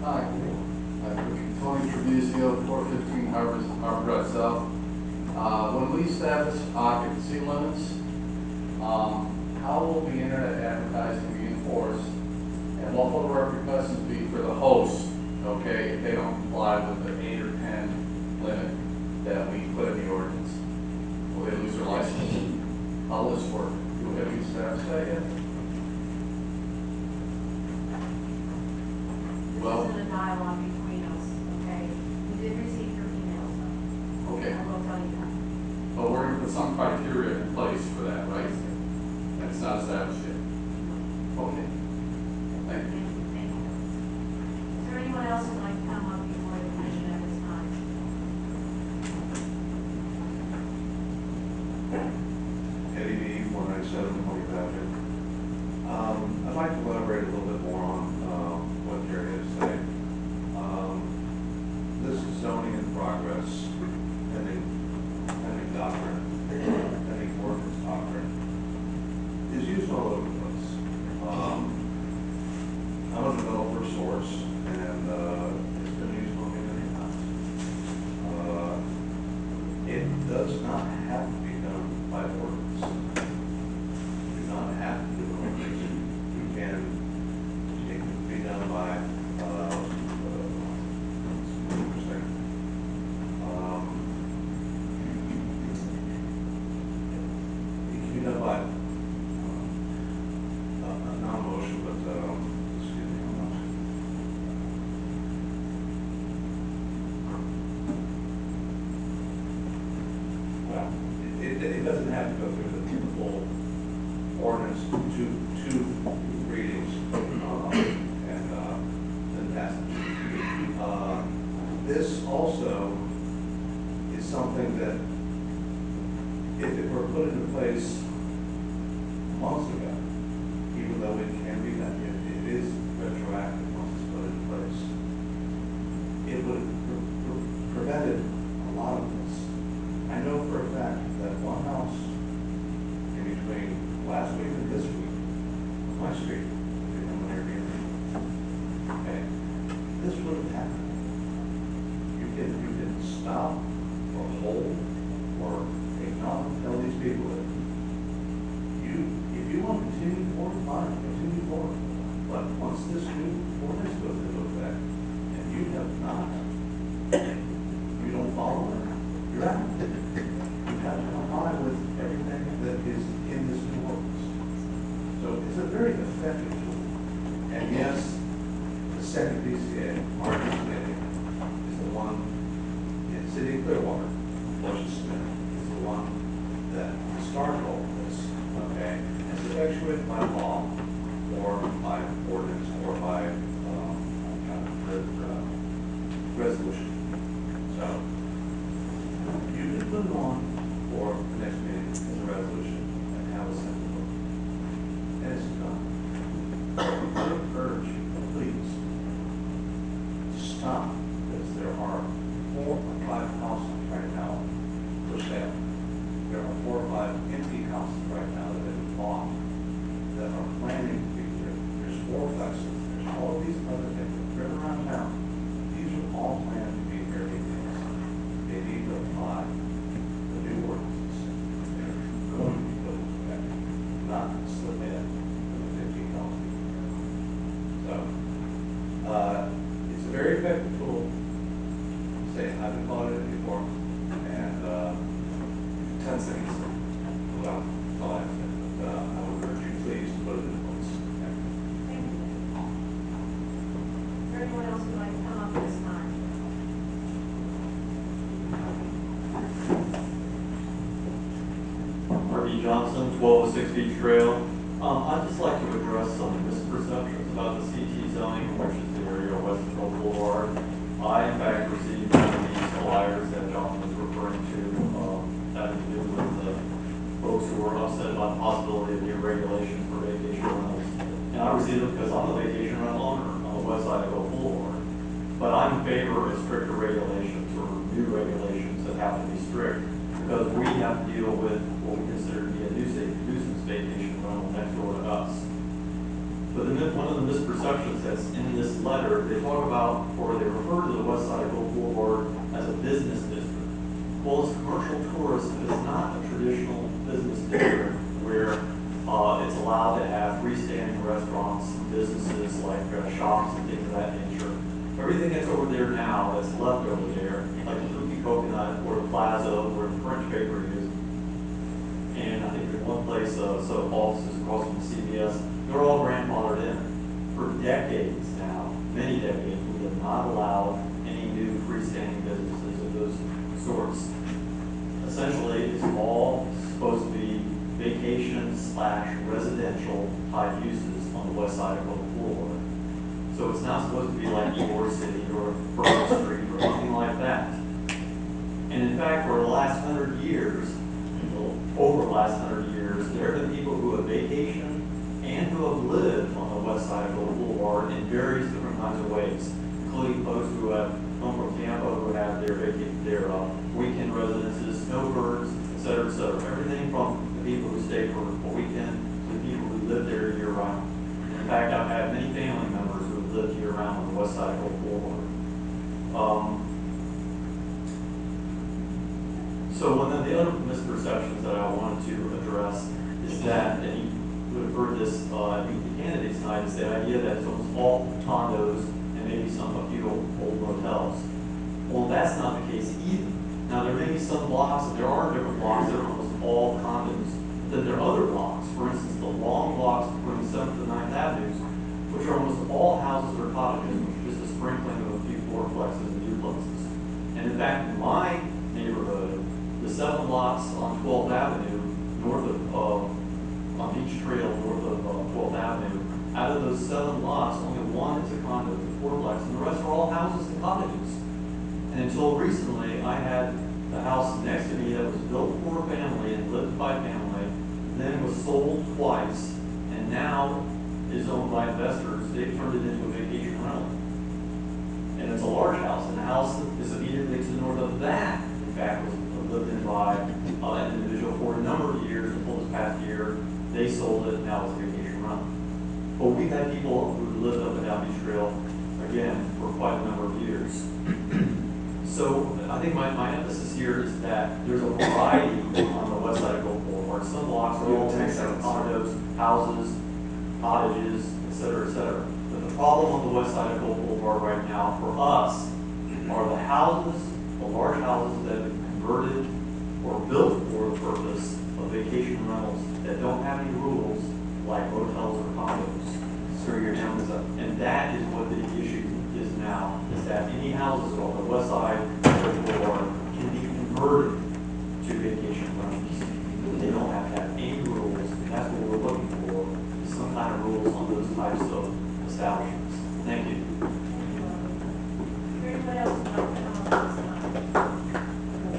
Hi, Tony Trevizio, 415 Harbor Drive South. When we establish occupancy limits, how will the internet advertising be enforced? And what will the repercussions be for the host, okay, if they don't comply with the 8 or 10 limit that we put in the ordinance? Will they lose their license? How will this work? Have you established that yet? Well, This is a dialogue between us, okay? We did receive your emails, though. okay, I will tell you that. but we're going to put some criteria in place for that, right? And it's not established yet. Okay. Thank you. Thank you. Is there anyone else who'd like to come up before the commission at this time? Eddie D, 197 Point Avenue. I'd like to elaborate a little bit more on what Jerry has said. This is zoning in progress, pending doctrine, pending ordinance doctrine, is used all over the place. I'm a developer source, and it's been used on me many times. It does not have to be done by ordinance. You do not have to do ordinance. It can be done by, it can be done by a non-motion, but, excuse me, well, it doesn't have to go through the full ordinance, two readings, and then pass it. This also is something that, if it were put into place months ago, even though it can be done, it is retroactive once it's put into place, it would have prevented a lot of this. I know for a fact that one house in between last week and this week, my street, become an Airbnb. Okay, this would have happened. You can stop or hold or acknowledge, tell these people that if you want to continue forward, fine, continue forward. But once this new ordinance goes into effect, and you have not, you don't follow it, you're out. You have to comply with everything that is in this new ordinance. So it's a very effective tool. And yes, the second BCA, Martin Smith, is the one in City of Clearwater, Bush Smith, is the one that started all this, okay? And it's effectuated by resolution. So, you can put it on for the next meeting as a resolution and have a second vote. And it's done. I urge you, please, stop, because there are 4 or 5 houses right now for sale. There are 4 or 5 empty houses right now that have been bought, that are planning to be here. There's 4 flexes, there's all of these other things that are around town. These are all planned to be here. They need to apply the new ordinances. They're going to be put into effect, not slip in with the 15 houses. So, it's a very effective tool. Say, I've been calling it before, and 10 seconds. Well, that's all I have to say. But I would urge you, please, to put it into place. Thank you. Thank you. Is there anyone else who'd like to come up this time? R.B. Johnson, 1206 Beach Trail. I'd just like to address some misperceptions about the CT zoning, which is the area of West Hill Boulevard. I, in fact, received one of these flyers that John was referring to, having to do with the folks who were upset about the possibility of new regulations for vacation rentals. And I received it because I'm a vacation rental owner on the west side of Oak Boulevard. But I'm in favor of stricter regulations or new regulations that have to be strict, because we have to deal with what we consider to be a nuisance vacation rental next door to us. But one of the misperceptions that's in this letter, they talk about, or they refer to the west side of Oak Boulevard as a business district. Well, as commercial tourism, it's not a traditional business district where it's allowed to have freestanding restaurants and businesses like shops and things of that nature. Everything that's over there now, that's left over there, like the Kooky Coconut or the Plaza where the French bakery is, and I think there's one place, so offices across from the CVS, they're all grandfathered in. For decades now, many decades, we have not allowed any new freestanding businesses of those sorts. Essentially, it's all supposed to be vacation/residential type uses on the west side of Oak Boulevard. So it's not supposed to be like Ybor City or Burke Street or anything like that. And in fact, for the last 100 years, over the last 100 years, there have been people who have vacationed and who have lived on the west side of Oak Boulevard in various different kinds of ways, including folks who have come from Tampa, who have their weekend residences, snowbirds, et cetera, everything from the people who stay for a weekend to the people who live there year round. In fact, I've had many family members who have lived year round on the west side of Oak Boulevard. So one of the other misperceptions that I wanted to address is that, and you would have heard this, I think the candidates tonight, is the idea that it's almost all condos and maybe a few old motels. Well, that's not the case either. Now, there may be some blocks, and there are different blocks that are almost all condos. But then there are other blocks, for instance, the long blocks between 7th and 9th Avenues, which are almost all houses or cottages, which are just a sprinkling of a few fourplexes and duplexes. And in fact, in my neighborhood, the 7 lots on 12th Avenue, north of, on Beach Trail, north of 12th Avenue, out of those 7 lots, only 1 is a condo, the fourplex, and the rest are all houses and cottages. And until recently, I had the house next to me that was built for a family and lived by family, then was sold twice, and now is owned by investors. They've turned it into a vacation rental. And it's a large house, and the house that is immediately to the north of that, in fact, was lived in by an individual for a number of years. Until this past year, they sold it, and now it's a vacation rental. But we've had people who lived up and down Beach Trail, again, for quite a number of years. So I think my emphasis here is that there's a variety on the west side of Oak Boulevard. Some blocks are all condos, houses, cottages, et cetera, et cetera. But the problem on the west side of Oak Boulevard right now for us are the houses, the large houses that have been converted or built for the purpose of vacation rentals that don't have any rules like hotels or condos. Sir, your time is up. And that is what the issue is now, is that any houses on the west side of the boulevard can be converted to vacation rentals. They don't have to have any rules, and that's what we're looking for, is some kind of rules on those types of establishments. Thank you. Very anyone else would like to come up this time?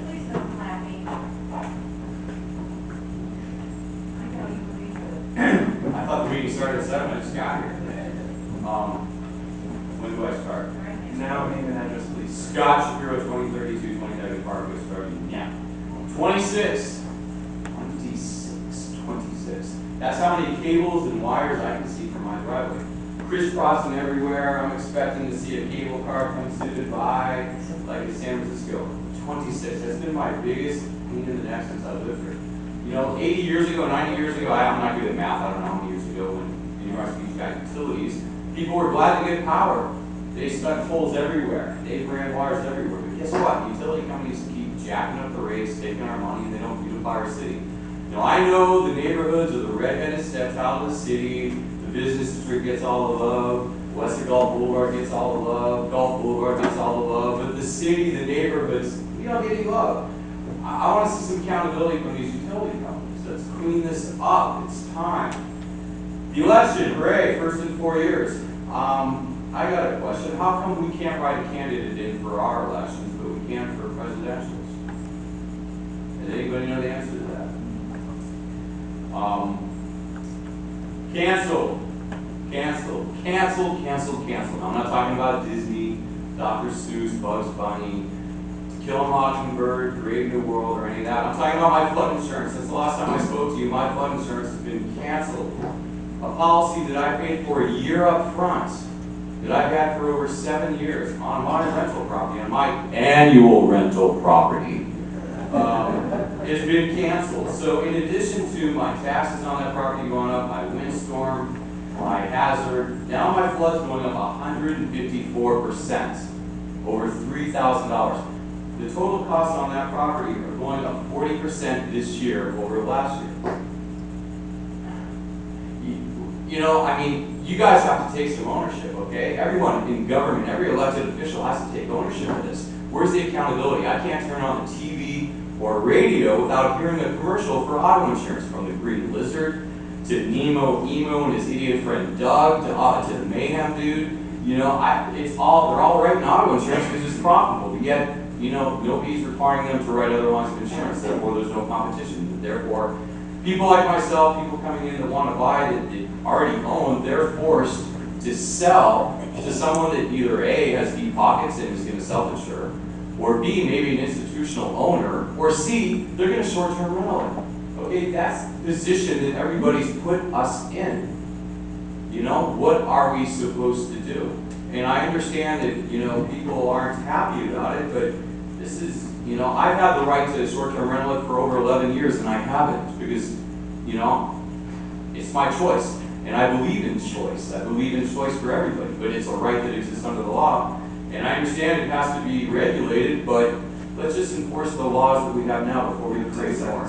Please don't clap me. I know you believe it. I thought the meeting started at 7, I just got here. When do I start? Now, name and address, please. Scott Shapiro, 2032, 2030 Parkway, starting now. 26. That's how many cables and wires I can see from my driveway. Crisscrossing everywhere. I'm expecting to see a cable car come zooted by, like in San Francisco. 26. That's been my biggest pain in the neck since I lived here. You know, 80 years ago, 90 years ago, I'm not good at math, I don't know how many years ago, when the University got utilities, people were glad to get power. They stuck poles everywhere. They ran wires everywhere. But guess what? Utility companies keep jacking up the rates, taking our money, and they don't beautify our city. Now, I know the neighborhoods are the redheaded stepchild of the city. The business district gets all the love. Western Gulf Boulevard gets all the love. Gulf Boulevard gets all the love. But the city, the neighborhoods, we don't get any love. I want to see some accountability from these utility companies. Let's clean this up. It's time. The election, hooray, first in 4 years. I got a question. How come we can't write a candidate in for our elections, but we can for presidentials? Does anybody know the answer to that? Cancel. I'm not talking about Disney, Dr. Seuss, Bugs Bunny, Kill a Mockingbird, Brave New World, or any of that. I'm talking about my flood insurance. Since the last time I spoke to you, my flood insurance has been canceled. A policy that I paid for a year up front, that I've had for over 7 years on my rental property, on my annual rental property, has been canceled. So in addition to my taxes on that property going up, my windstorm, my hazard, now my flood's going up 154%, over $3,000. The total costs on that property are going up 40% this year over last year. You know, I mean, you guys have to take some ownership, okay? Everyone in government, every elected official has to take ownership of this. Where's the accountability? I can't turn on the TV or radio without hearing a commercial for auto insurance, from the Green Lizard to Emo and his idiot friend Doug to the Mayhem dude. You know, they're all writing auto insurance because it's profitable, but yet, you know, nobody's requiring them to write other lines of insurance. Therefore, there's no competition. Therefore, people like myself, people coming in that want to buy that they already own, they're forced to sell to someone that either A, has deep pockets and is going to self-insure, or B, maybe an institutional owner, or C, they're going to short-term rental it. Okay, that's the position that everybody's put us in. You know, what are we supposed to do? And I understand that, you know, people aren't happy about it, but this is, you know, I've had the right to short-term rental it for over 11 years, and I haven't, because, you know, it's my choice. And I believe in choice. I believe in choice for everybody, but it's a right that exists under the law. And I understand it has to be regulated, but let's just enforce the laws that we have now before we create more.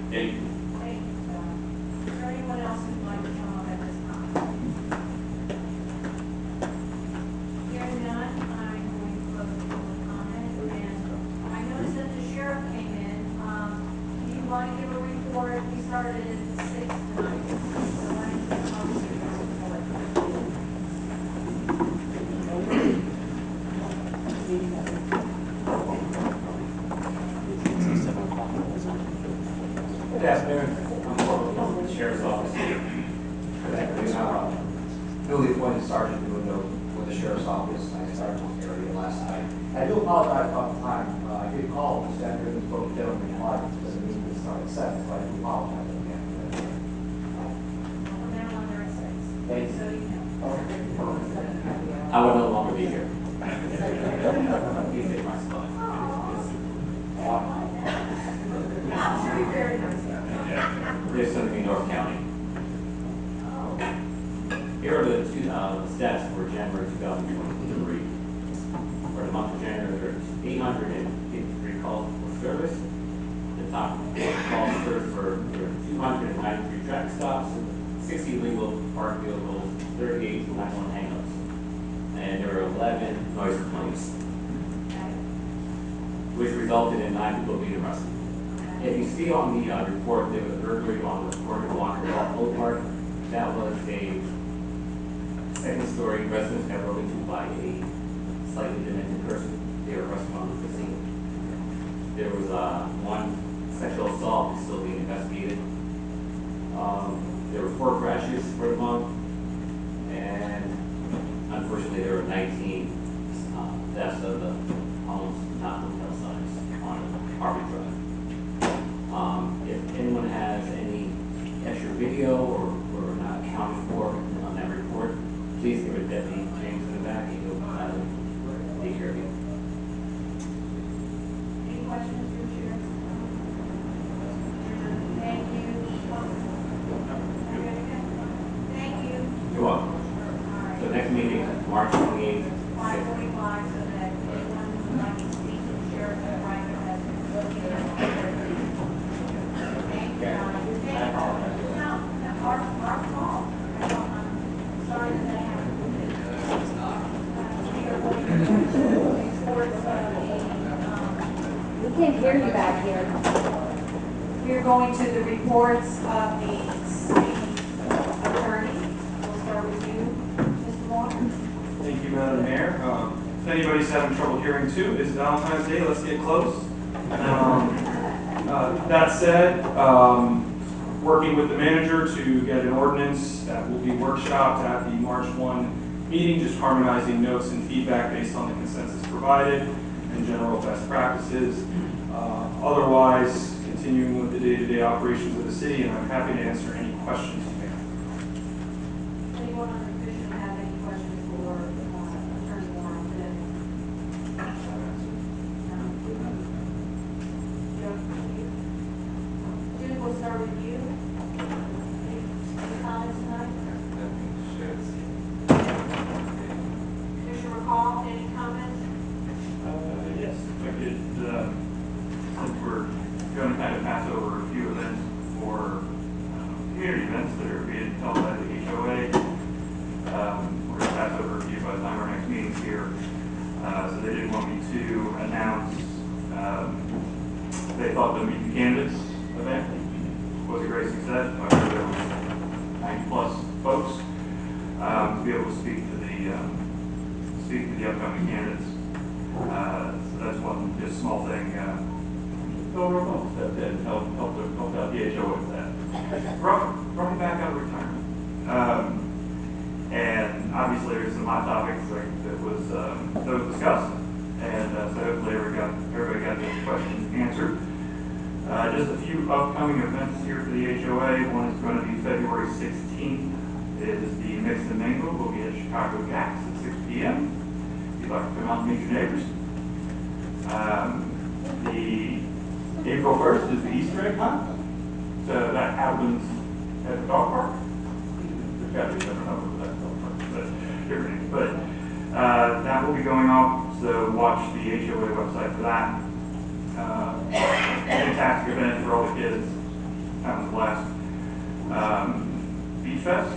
Thank you. Thank you, Scott. Is there anyone else who'd like to come up at this time? Hearing none, I'm going to close the public comment. And I noticed that the sheriff came in. Do you want to give a report? We started at 6 tonight. So why don't you come up and give us a report? Good afternoon. I'm from the Sheriff's Office. Newly appointed sergeant doing with the Sheriff's Office. I started in this area last night. I do apologize about the time. I did call this afternoon and spoke to gentleman in March because the meeting would start at 7, so I do apologize again. Thank you. I will no longer be here. Please take my spot. This is going to be North County. Here are the stats for January 2023. For the month of January, there's 853 calls for service. The top calls for service for 293 traffic stops, 60 legal parked vehicles, 38 911 hang-ups, and there were 11 noise complaints, which resulted in 9 people being arrested. If you see on the report, there was a burglary on the corner of Walker Boulevard. That was a second-story residence that broke into by a slightly demented There was one sexual assault that's still being investigated. There were 4 crashes for the month, and unfortunately there were 19 thefts of the homes, not hotel sites, on Harvey Drive. If anyone has any extra video or not accounted for on that report, please give it to Deputy James in the back, and he'll take care of you. Any questions for Chair? Thank you. Thank you. You're welcome. So next meeting, March 28th. 5:45, so that anyone who would like to speak to the sheriff and private has located on the Thank you. No, our fault. I'm sorry that that happened. We are going to towards We can't hear you back here. we are going to the reports of the city attorney. We'll start with you, Mr. Moore. Thank you, Madam Mayor. If anybody's having trouble hearing too, it's Valentine's Day, let's get close. That said, working with the manager to get an ordinance that will be workshopped at the March 1 meeting, just harmonizing notes and feedback based on the consensus provided and general best practices. Otherwise, continuing with the day-to-day operations of the city, and I'm happy to answer any questions you may have. Anyone on the commission have any questions for Attorney Warren today? Jude, we'll start with you. Any comments tonight? Commissioner McCall, any comments? Yes, if I could, since we're going to kind of pass over a few events for community events that are being held by the HOA. We're going to pass over a few by the time our next meeting's here. So they did want me to announce, they thought the Meet the Candidates event was a great success. I heard there was 90+ folks to be able to speak to the upcoming candidates. So that's one just small thing. Over folks that helped out the HOA with that. Brought me back out of retirement. And obviously there's some hot topics that was discussed. And so hopefully everybody got those questions answered. Just a few upcoming events here for the HOA. One is going to be February 16th. It is the Mix and Mingle. We'll be at Chicago Gax at 6 p.m. If you'd like to come out and meet your neighbors. The April 1st is the Easter egg hunt. So that happens at the dog park. There's got to be a different number for that dog park, but different. But that will be going off, so watch the HOA website for that. Fantastic event for all the kids. Having a blast. Beach Fest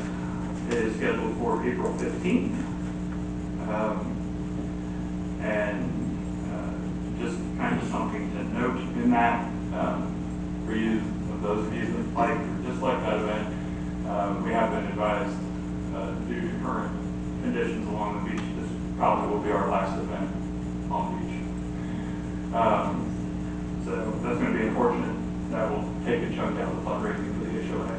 is scheduled for April 15th. And just kind of something to note in that, for you, those of you that like, just like that event, we have been advised, due to current conditions along the beach, this probably will be our last event on the beach. So that's going to be unfortunate. That will take a chunk out of the fundraising for the HOA.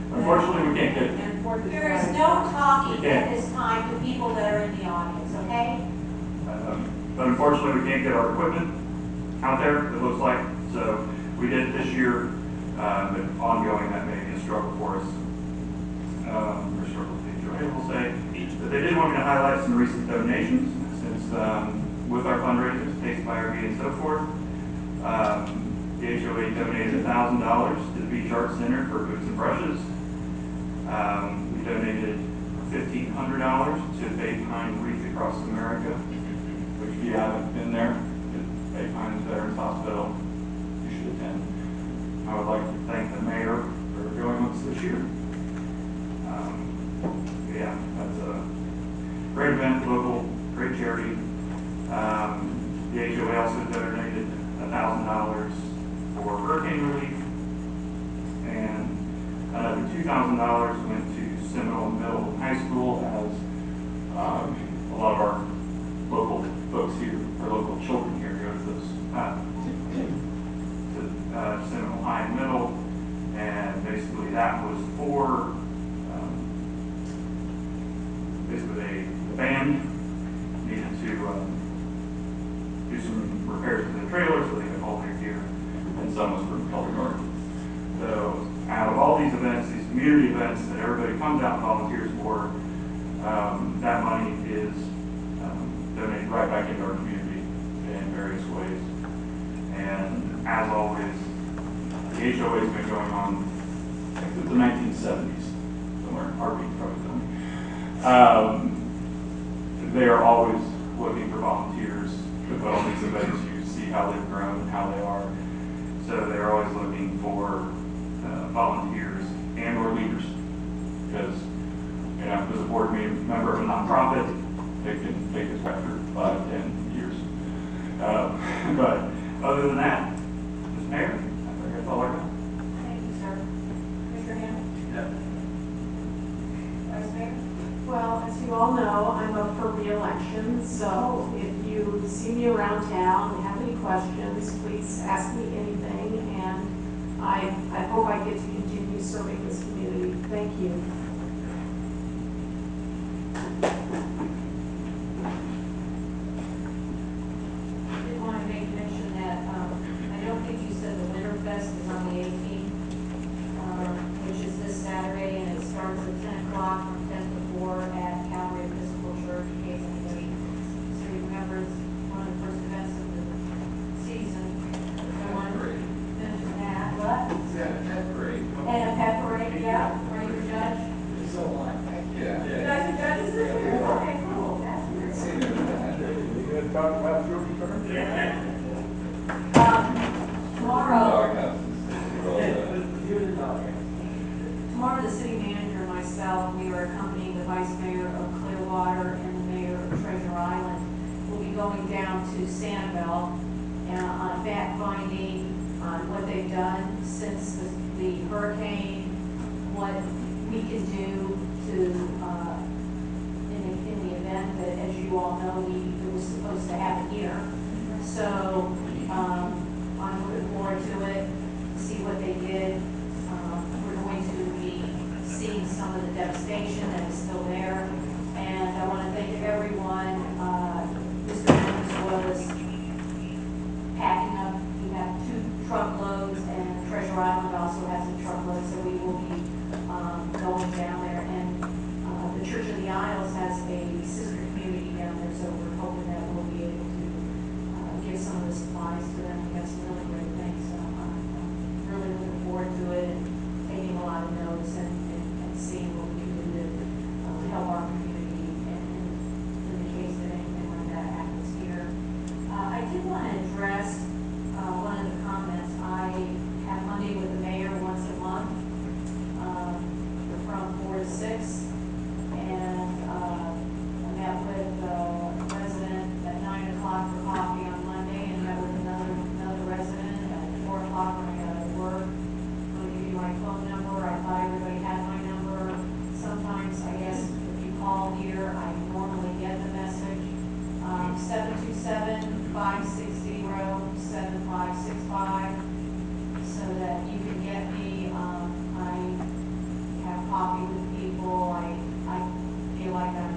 But unfortunately, we can't get. There is no talking at this time to people that are in the audience, okay? But unfortunately, we can't get our equipment out there, it looks like. So we did this year, but ongoing, that may be a struggle for us. Or struggle with the HOA, we'll say. But they did want me to highlight some recent donations, since with our fundraisers, Taste by RV and so forth. The HOA donated $1,000 to the Beach Arts Center for boots and brushes. We donated $1,500 to Bay Pine Wreath Across America, which if you haven't been there, Bay Pine Veterans Hospital, you should attend. I would like to thank the mayor for joining us this year. Yeah, that's a great event, local, great charity. The HOA also donated $1,000 for hurricane relief, and another $2,000 went to Seminole Middle High School, as a lot of our local folks here, our local children here, go to those do some repairs to the trailer so they can haul their gear, and some was for color guard. So out of all these events, these community events that everybody comes out and volunteers for, that money is donated right back into our community in various ways. And as always, the HOA has been going on since the 1970s, somewhere, RV probably. They are always looking for volunteers to put on these events. You see how they've grown, how they are. So they're always looking for volunteers and or leaders, because as a board member of a nonprofit, they can take this after 5, 10 years. But other than that, Mr. Mayor, I think that's all I got. Thank you, sir. Mr. Hammond? Yeah. Vice Mayor? Well, as you all know, I'm up for re-election, so if you see me around town and have any questions, please ask me anything, and I hope I get to continue serving this community. Thank you. I did want to make mention that, I don't think you said the Winterfest is on the 18th, which is this Saturday, and it starts at 10 o'clock from 10 to 4 at Calvary Episcopal Church, in case anybody remembers one of the first events of the season. I want to mention that. What? Yeah, that's great. And a pep parade, yeah. Are you a judge? So like, yeah. You guys are judges this year? Okay, cool. That's You gonna talk about your return? Tomorrow, the city manager and myself, we are accompanying the vice mayor of Clearwater and the mayor of Treasure Island. We'll be going down to Sanibel on a fact finding on what they've done since the hurricane, what we can do to, in the event that, as you all know, it was supposed to happen here. So, I'm looking forward to it, see what they did. We're going to be seeing some of the devastation that is still there. And I want to thank everyone. Mr. Jones was packing up. We have 2 truckloads, and Treasure Island also has a truckload, so we will be going down there. And the Church of the Isles has a sister community down there, so we're hoping that we'll be able to give some of the supplies to them. We have some really great things. So I'm really looking forward to it and taking a lot of notes and seeing what we can do to help our community and in the case that anything like that happens here. I did want to address one of the comments. I have Monday with the mayor once a month from 4 to 6. And I met with a resident at 9 o'clock for coffee on Monday, and met with another resident at 4 o'clock when I got out of work. I'm going to give you my phone number. I thought everybody had my number. Sometimes, I guess, if you call here, I normally get the message. 727-560-7565, so that you can get me. I have coffee with people. I feel like I'm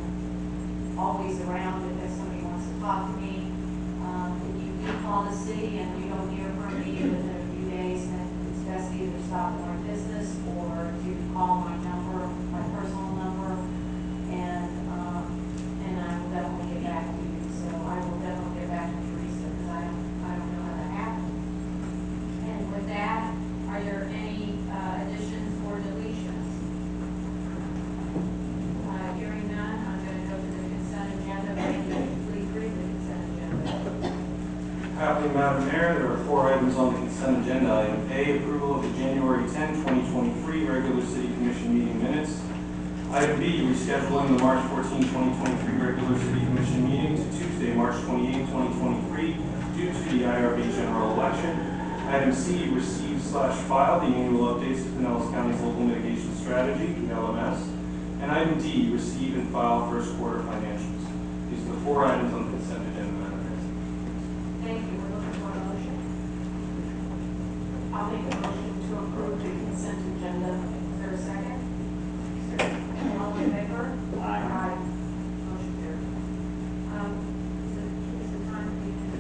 always around if somebody wants to talk to me. If you do call the city and you don't hear from me within a few days, then it's best to either stop in our business or to call my number, my personal number, and I will definitely get back to you. So I will definitely get back to Teresa, because I don't know how that happened. And with that, are there any additions or deletions? Hearing none, I'm going to go to the consent agenda. Please read the consent agenda. Happily, Madam Mayor, there are 4 items on the consent agenda. Item A, approval of the January 10, 2023 regular city commission meeting minutes. Item B, rescheduling the March 14, 2023 regular city commission meeting to Tuesday, March 28, 2023 due to the IRB general election. Item C, receive/file the annual updates to Pinellas County's local mitigation strategy, LMS. And item D, receive and file first quarter financials. These are the 4 items on the consent agenda, Madam Mayor. Thank you. We're looking for a motion. I'll make a motion to approve the consent agenda. Is there a second? All in favor? Aye. Motion carried. Is it time for you to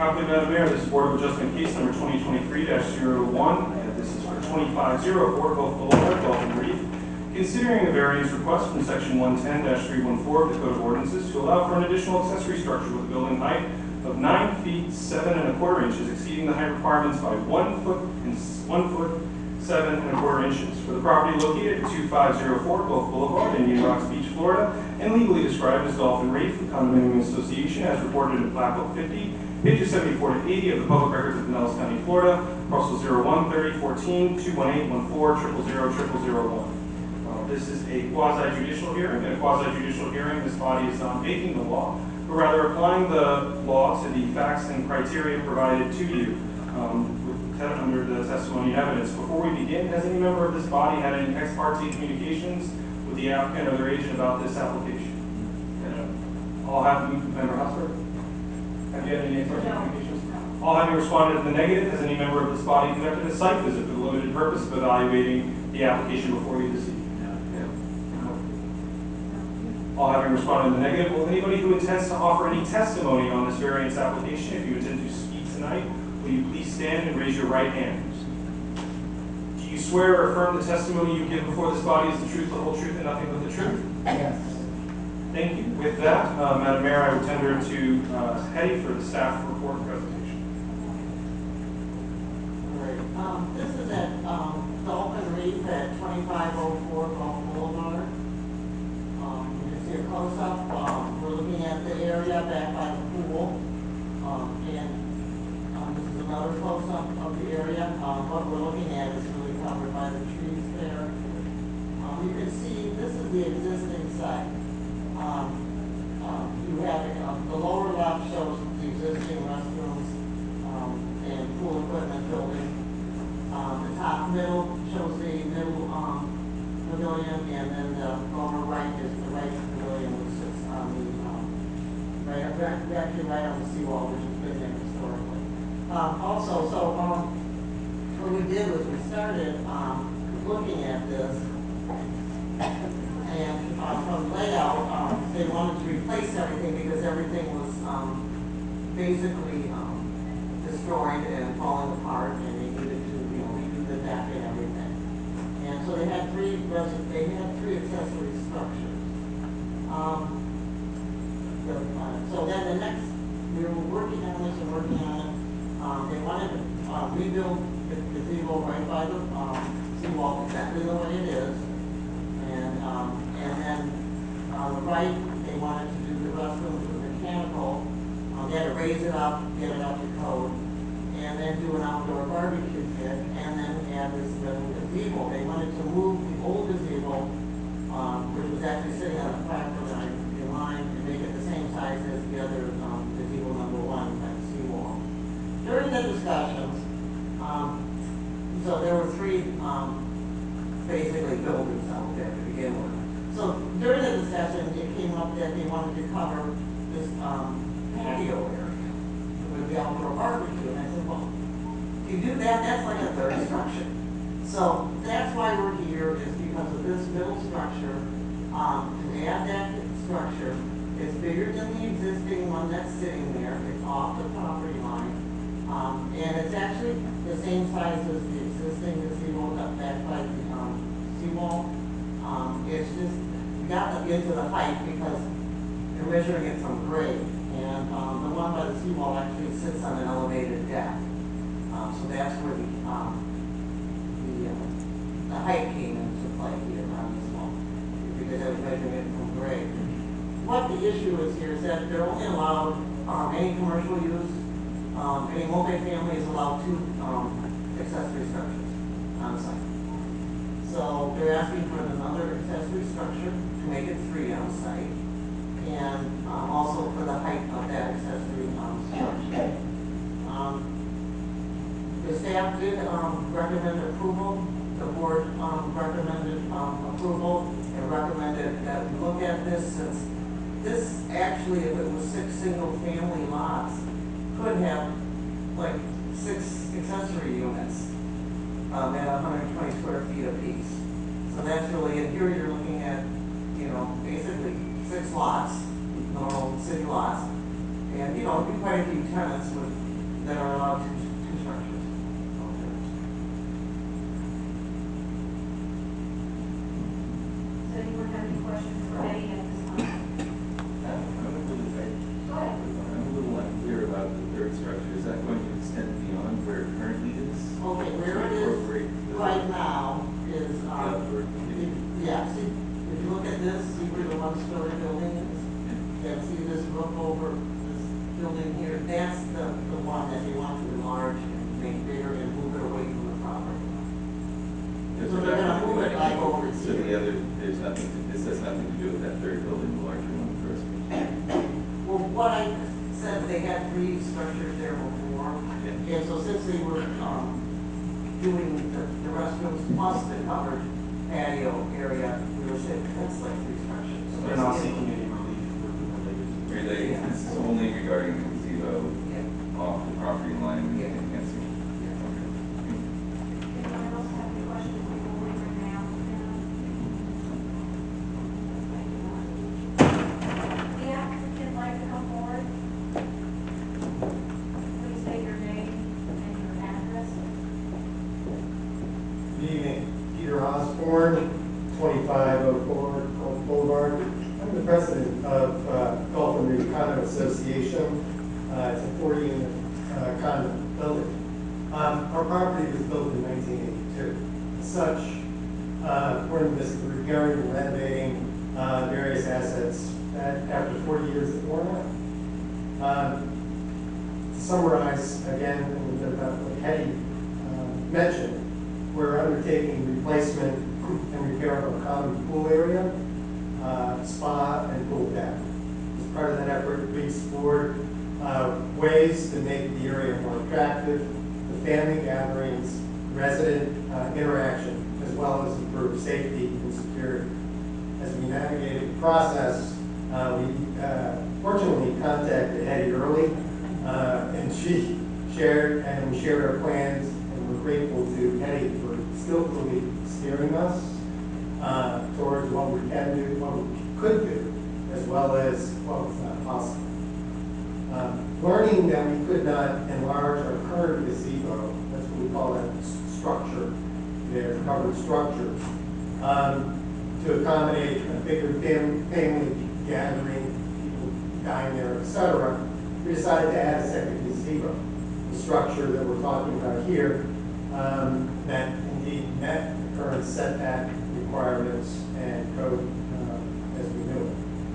Properly, Madam Mayor, this is Board of Adjustment case number 2023-01, and this is for 2504 Gulf Boulevard, Dolphin Reef. Considering a variance request from section 110-314 of the Code of Ordinances to allow for an additional accessory structure with a building height of 9 feet 7 1/4 inches, exceeding the height requirements by 1 foot and 1 foot 7 1/4 inches for the property located at 2504 Gulf Boulevard in Indian Rocks Beach, Florida, and legally described as Dolphin Reef, the condominium association as reported in Plat Book 50, pages 74 to 80 of the public records of Pinellas County, Florida, parcel 01 30 14 218 14 000 0001. This is a quasi-judicial hearing. In a quasi-judicial hearing, this body is not making the law, but rather applying the law to the facts and criteria provided to you under the testimony and evidence. Before we begin, has any member of this body had any ex parte communications with the applicant or their agent about this application? All have member Husford? Have you had any ex parte communications? All having responded in the negative, has any member of this body conducted a site visit for the limited purpose of evaluating the application before you this evening? All having responded in the negative, will anybody who intends to offer any testimony on this variance application, if you intend to speak tonight, will you please stand and raise your right hand? Do you swear or affirm the testimony you give before this body is the truth, the whole truth, and nothing but the truth? Yes. Thank you. With that, Madam Mayor, I will tender it to Hetty for the staff report and presentation. All right. This is at Dolphin Reef at 2504 Gulf Boulevard. Here close up, we're looking at the area back by the pool, and this is another close up of the area. What we're looking at is really covered by the trees there. You can see this is the existing site. You have the lower left shows the existing restrooms and pool equipment building. The top middle shows the middle pavilion, and then the lower right is the right pavilion, which sits on the actually right on the seawall, which has been there historically. What we did was we started looking at this, and from layout, they wanted to replace everything because everything was basically destroyed and falling apart, and they needed to redo the deck and everything. And so they had three accessory structures. So then the next, we were working on this and working on it. They wanted to rebuild the gazebo right by the seawall, exactly the way it is. And then on the right, they wanted to do the restrooms with mechanical. They had to raise it up, get it up to code, and then do an outdoor barbecue pit, and then add this little gazebo. They wanted to move the old gazebo, which was actually sitting on a platform in line, and make it the same size as the other gazebo number 1 at the seawall. During the discussions, so there were three basically buildings out there to begin with. So during the discussion, it came up that they wanted to cover this patio area with the outdoor barbecue, and I said, well, if you do that, that's like a third structure. So that's why we're here, is because of this middle structure. To add that structure, it's bigger than the existing one that's sitting there. It's off the property line. And it's actually the same size as the existing gazebo up back by the seawall. It's just, we got into the height because they're measuring it from grade. And the one by the seawall actually sits on an elevated deck. So that's where the height came into play here on this one, because I was measuring it from grade. What the issue is here is that they're only allowed any commercial use, any multifamily is allowed 2 accessory structures on site. So they're asking for another accessory structure to make it 3 on site, and also for the height of that accessory structure. The staff did recommend approval. The board recommended approval and recommended that we look at this, since this actually, if it was 6 single-family lots, could have like 6 accessory units at 120 square feet apiece. So that's really, and here you're looking at, basically 6 lots, normal city lots, and be quite a few tenants with that are allowed two structures. Does anyone have any questions for Eddie at this time? Go ahead. I'm a little unclear about the third structure. Is that going to extend beyond where it currently is? Okay, where it is right now is, yeah, see, if you look at this, see where the one-story building is? And see this roof over this building here, that's the one that they want to enlarge and make bigger and move it away from the property. So they're gonna move it like over So here. the other, there's nothing, this has nothing to do with that third building, the larger one first. Well, what I said, they had 3 structures there before, and so since they were, doing the restrooms plus the covered patio area, we were saying that's like 3 structures. So They're not seeking any relief Related, this is only regarding the gazebo off the property line and enhancing. Anyone else have any questions before we bring the applicant? The applicant like to come forward? Please state your name and your address. Good evening, Peter Osborne, 2504 Gulf Boulevard. I'm the president of Gulf and Reed Condo Association. It's a 40-unit condo building. Our property was built in 1982. As such, we're in the midst of repairing and renovating various assets that after 40 years have worn out. To summarize again a little bit about what Hetty mentioned, we're undertaking replacement and repair of a common pool area, spa, and pool deck. As part of that effort, we explored ways to make the area more attractive for family gatherings, resident interaction, as well as improve safety and security. As we navigated the process, we fortunately contacted Hetty early, and she shared, and we shared our plans, and we're grateful to Hetty for skillfully steering us towards what we can do, what we could do, as well as what was not possible. Learning that we could not enlarge our current gazebo, that's what we call that structure, their covered structure, to accommodate a bigger family gathering, people dine there, etc., we decided to add a second gazebo. The structure that we're talking about here that indeed met the current setback requirements and code as we knew it.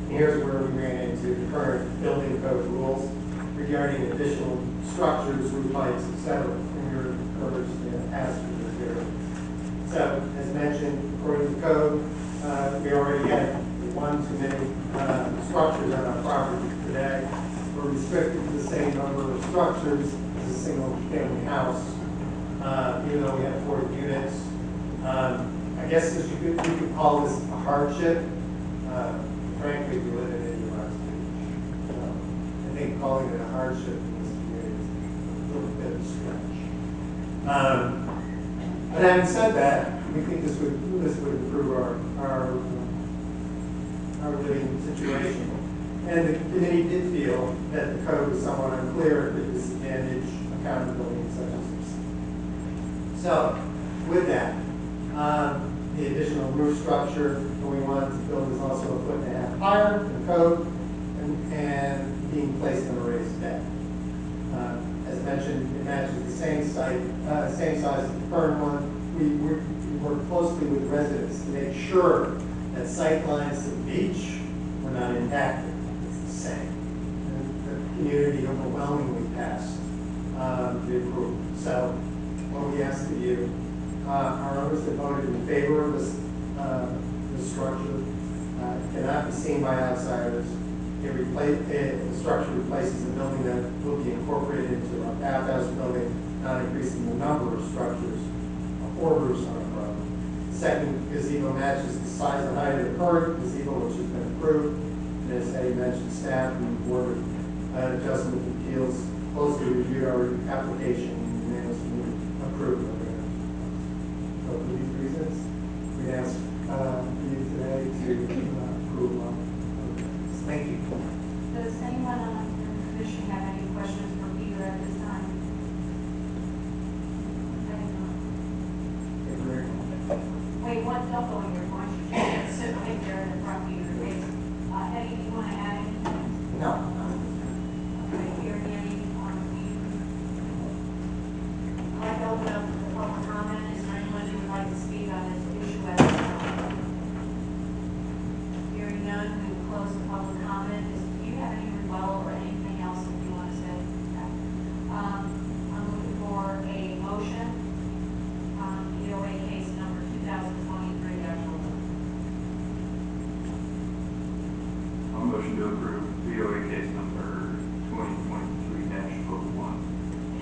And here's where we ran into the current building code rules regarding additional structures, roof heights, etc. And we were encouraged to ask for this area. So, as mentioned, according to code, we already had one too many structures on our property today. We're restricted to the same number of structures as a single family house, even though we have 40 units. I guess you could call this a hardship. Frankly, we live in Indian Rock Beach. I think calling it a hardship in this community is a little bit of a stretch. But having said that, we think this would improve our living situation. And the committee did feel that the code was somewhat unclear, it could disadvantage accountability and such as this. So, with that, the additional roof structure that we wanted to build is also 1.5 feet higher than code and being placed on a raised bed. As mentioned, it matches the same size as the current one. We work closely with residents to make sure that sight lines to the beach were not impacted. It's the same. And the community overwhelmingly passed the approval. So what we ask of you, our owners that voted in favor of this structure cannot be seen by outsiders. The structure replaces a building that will be incorporated into a bathhouse building, not increasing the number of structures or roofs on the property. The second gazebo matches the size and height of the current gazebo, which has been approved. And as Eddie mentioned, staff and the Board of Adjustment Appeals closely reviewed our application and unanimously approved of it. So for these reasons, we ask you today to approve of this. Thank you. Does anyone on the commission have any questions for Peter at this time? don't go in your lunch, you just sit right there in front of you. Eddie, do you want to add anything? No. Okay, here, Andy, I'd like to open up the public comment. Is there anyone who would like to speak on this issue at this time? Hearing none, we will close the public comment. Do you have any rebuttal or anything else that you want to say? Okay. I'm looking for a motion on POA case number 2023-11. I'll motion to approve VOA case number 2023-01.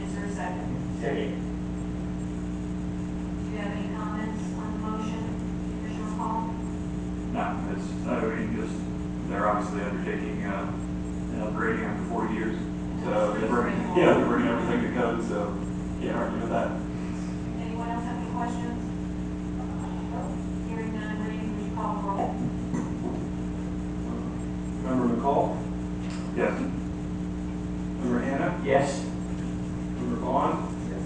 Is there a second? Second. Do you have any comments on the motion, Commissioner Hall? No, it's, I mean, just, they're obviously undertaking, an upgrading after 40 years. So they're bringing everything to code, so can't argue with that. Anyone else have any questions? Hearing none, Reed, would you call the roll? Member McCall? Yes. Member Hannah? Yes. Member Vaughn? Yes.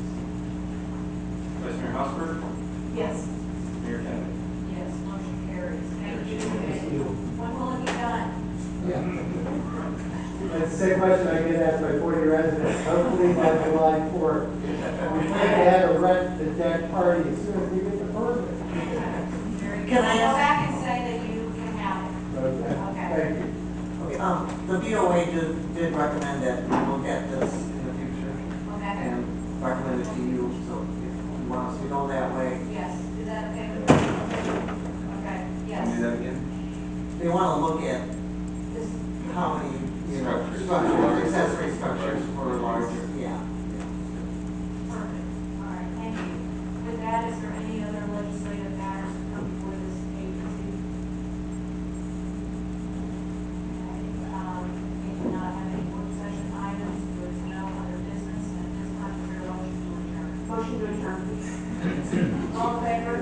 Vice Mayor Hosper? Yes. Mayor Kennedy? Yes, motion carries. Thank you. When will it be done? That's the same question I get asked by 40 residents, hopefully by July 4th. We plan to have a rent the deck party as soon as we get the permit. Very good. Can I Go ask- back and say that you can have it. Okay, thank you. Okay, the BOA did recommend that we look at this in the future Okay. and recommend it to you, so if you want us to go that way. Yes, is that okay with you? Okay, yes. Can you do that again? They want to look at This, how many, structures, accessory structures for larger, yeah. perfect. All right, thank you. With that, is there any other legislative matters to come before this agency? Okay, we do not have any work session items, there is no other business, and at this time, is there a motion to adjourn? Motion to adjourn. All in favor?